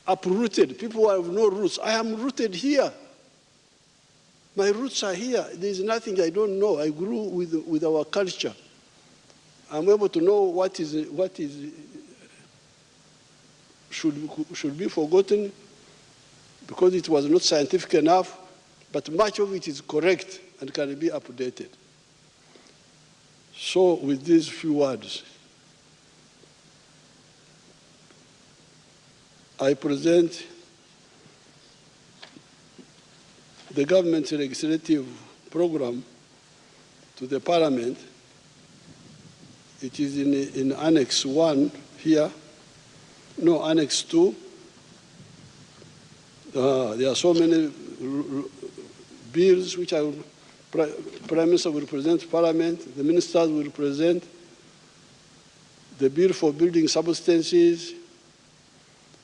uprooted. People who have no roots. I am rooted here. My roots are here. There is nothing I don't know. I grew with our culture. I'm able to know what should be forgotten because it was not scientific enough, but much of it is correct and can be updated. So with these few words, I present the government's legislative program to the Parliament. It is in Annex 1 here. No, Annex 2. There are so many bills which Prime Minister will present Parliament, the ministers will present the bill for building substances,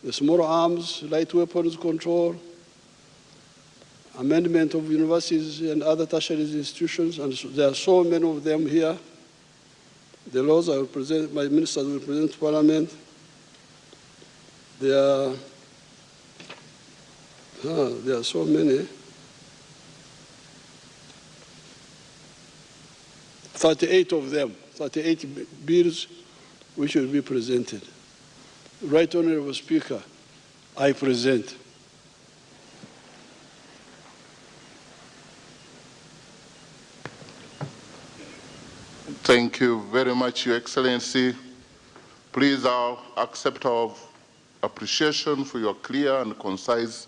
the small arms, light weapons control, amendment of universities and other tertiary institutions, and there are so many of them here. The laws I will present, my ministers will present to Parliament. There are so many. 38 of them, 38 bills which will be presented. Right Honorable Speaker, I present. Thank you very much, Your Excellency. Please accept our appreciation for your clear and concise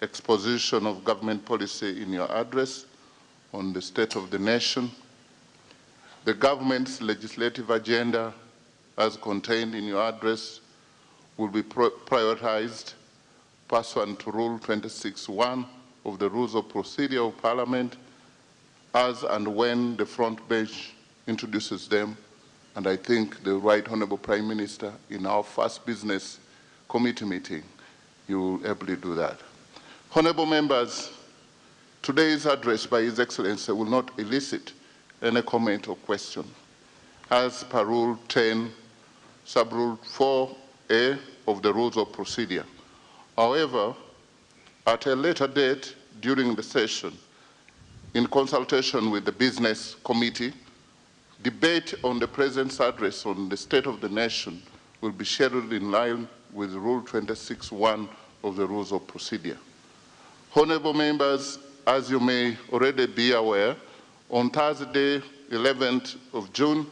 exposition of government policy in your address on the state of the nation. The government's legislative agenda, as contained in your address, will be prioritized pursuant to Rule 26(1) of the Rules of Procedure of Parliament, as and when the front bench introduces them. And I think the Right Honourable Prime Minister, in our first business committee meeting, you will ably do that. Honourable members, today's address by His Excellency will not elicit any comment or question, as per Rule 10, Sub-Rule 4A of the Rules of Procedure. However, at a later date during the session, in consultation with the Business Committee, debate on the President's address on the state of the nation will be scheduled in line with Rule 26(1) of the Rules of Procedure. Honourable members, as you may already be aware, on Thursday, 11th of June,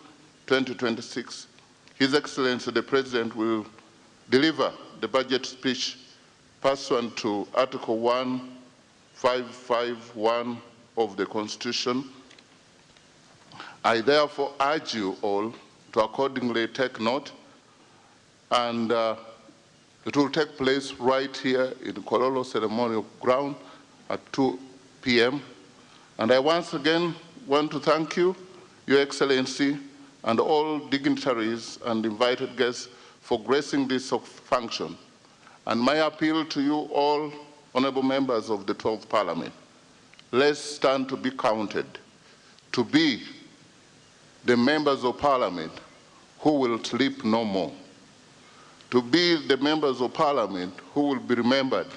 2026, His Excellency the President will deliver the budget speech pursuant to Article 1551 of the Constitution. I therefore urge you all to accordingly take note, and it will take place right here in Kololo Ceremonial Ground at 2 p.m. And I once again want to thank you, Your Excellency, and all dignitaries and invited guests for gracing this function. And my appeal to you all, honourable members of the 12th Parliament, let's stand to be counted, to be the members of Parliament who will sleep no more, to be the members of Parliament who will be remembered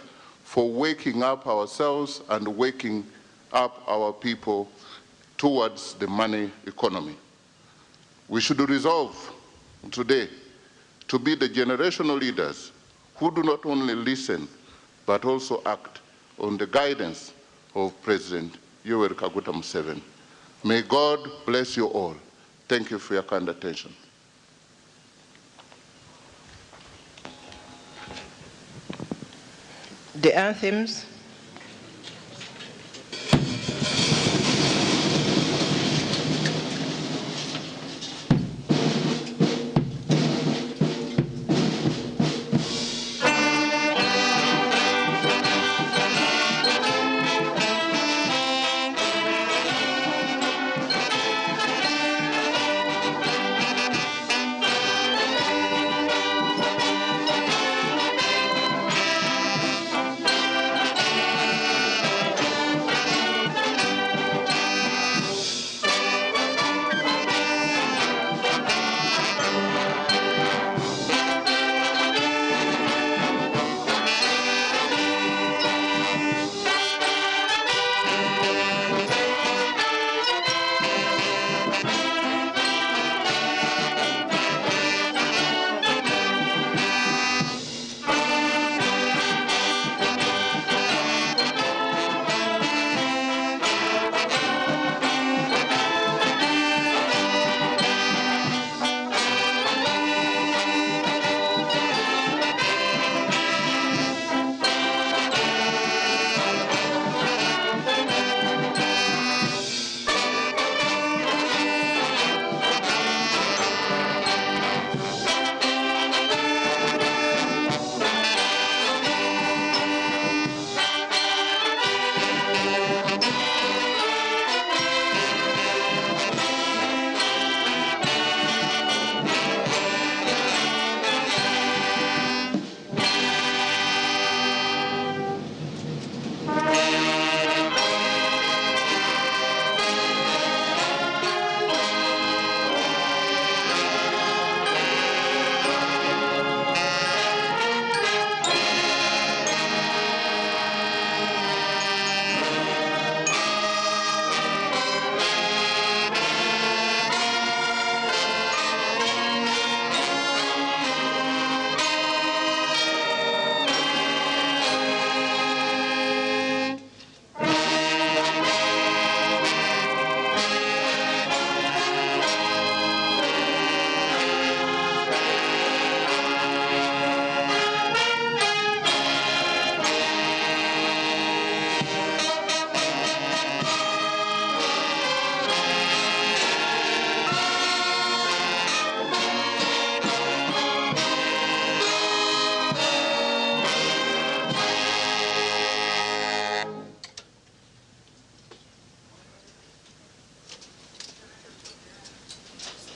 for waking up ourselves and waking up our people towards the money economy. We should resolve today to be the generational leaders who do not only listen, but also act on the guidance of President Yoweri Kaguta Museveni. May God bless you all. Thank you for your kind attention. The anthems.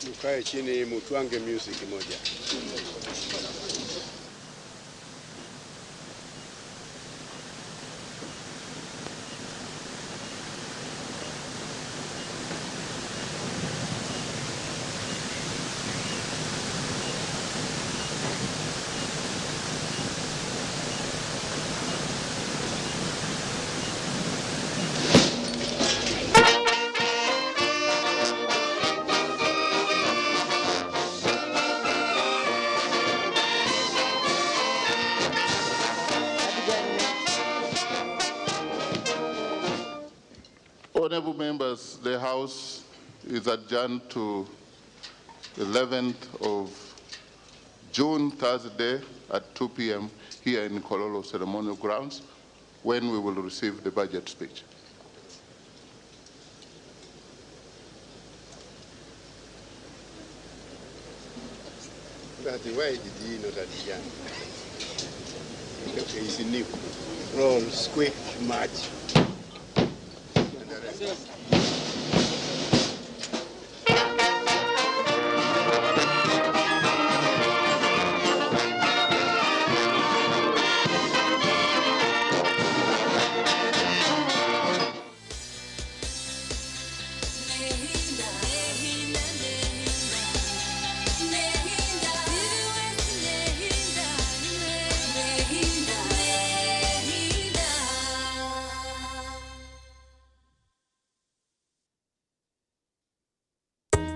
Mkae chini mutwange music moja. Honorable members, the House is adjourned to 11th of June, Thursday at 2 p.m. here in Kololo Ceremonial Grounds, when we will receive the budget speech. But why did he not adjourn? It's new. Roll, squeak, march.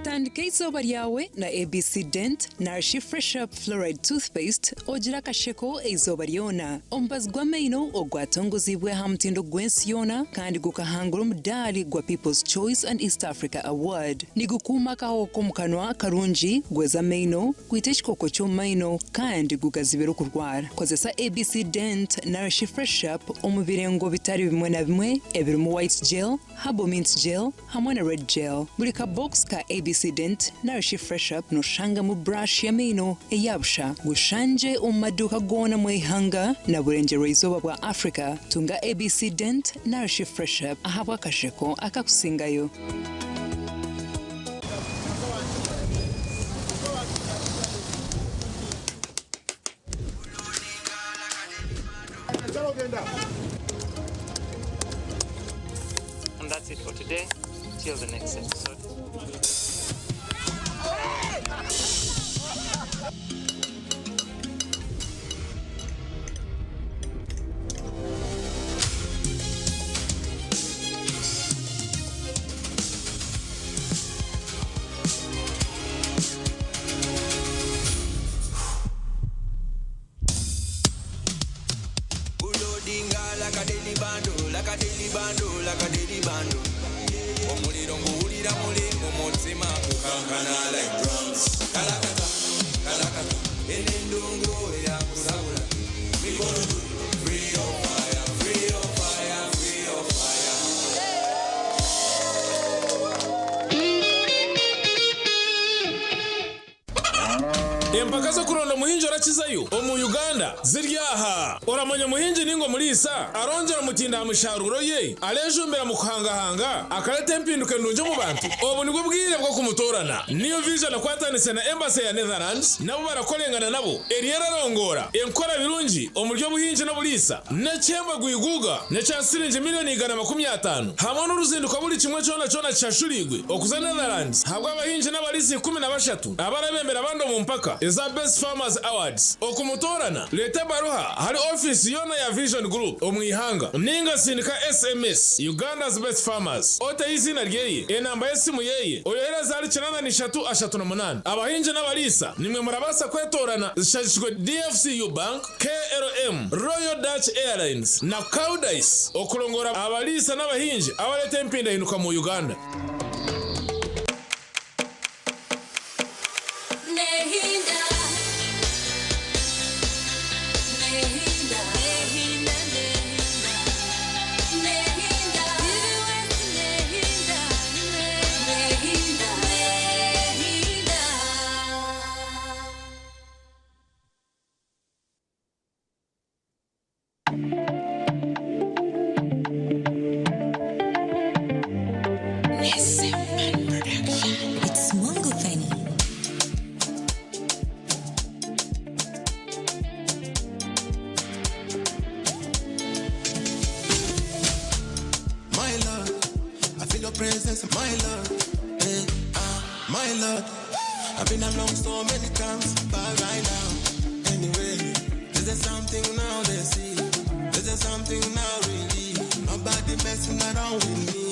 Tandika izuba ryawe na ABC Dent Nourish Fresh Up Fluoride Toothpaste ogira akasheko izuba ryona ombazwa amaino ogwatongozibwe ha mutindo gwensi yona kandi gukahangura omudali gwa People's Choice and East Africa Award nigukuma kahoko mukanwa karungi gweza amaino gwita ekikoko ky'omumaino kandi gugazibira okurwara kozesa ABC Dent Nourish Fresh Up omu birengo bitari bimwe na bimwe ebirimu white gel, herbal mint gel hamwe na red gel buli ka box ka ABC Dent Nourish Fresh Up noshanga mu brush y'amaino eyabusha gushanje omu maduuka gona mu ihanga na burengero izuba bwa Africa tunga ABC Dent Nourish Fresh Up ahabwa akasheko akakusingayo. And that's it for today. Till the next episode. Omuliro nguwulira mulingo mutima kukankana like drums. Kalakata, kalakata, enendungu eyakusabula. Mikono free of fire, free of fire, free of fire. Empaka zo kuronda muhinji orakizayo omu Uganda ziryaha oramanya muhinji ningo mulisa arongera mutinda amusharuro ye alejumbera mu kuhangahanga akaleta empinduke ndunje mu bantu obu nibwo bwire bwo kumutorana niyo vision akwatanise na embassy ya Netherlands nabo barakolengana nabo eriera rongora enkora birungi omuryo buhinji no bulisa na chemba gwiguga na chasirinje miliyoni 150 hamwe n'uruzinduko buri kimwe cyona cyashurigwe okuza Netherlands habwa abahinji n'abalisi 13 abarabembera bando mu mpaka eza Best Farmers Awards okumutorana leta baruha hari office yona ya Vision Group omwihanga ninga sindika SMS Uganda's Best Farmers ote izina ryeye enamba yesimu yeye oyohera zari 9338 abahinje n'abalisa nimwe murabasa kwetorana zishashishwe DFCU Bank, KLM, Royal Dutch Airlines na Cowdice okulongora abalisa n'abahinje abaleta empinda hinuka mu Uganda. Yes. My Lord, I've been along so many times, but right now, anyway, is there something now they see? Is there something now really? Nobody messing around with me.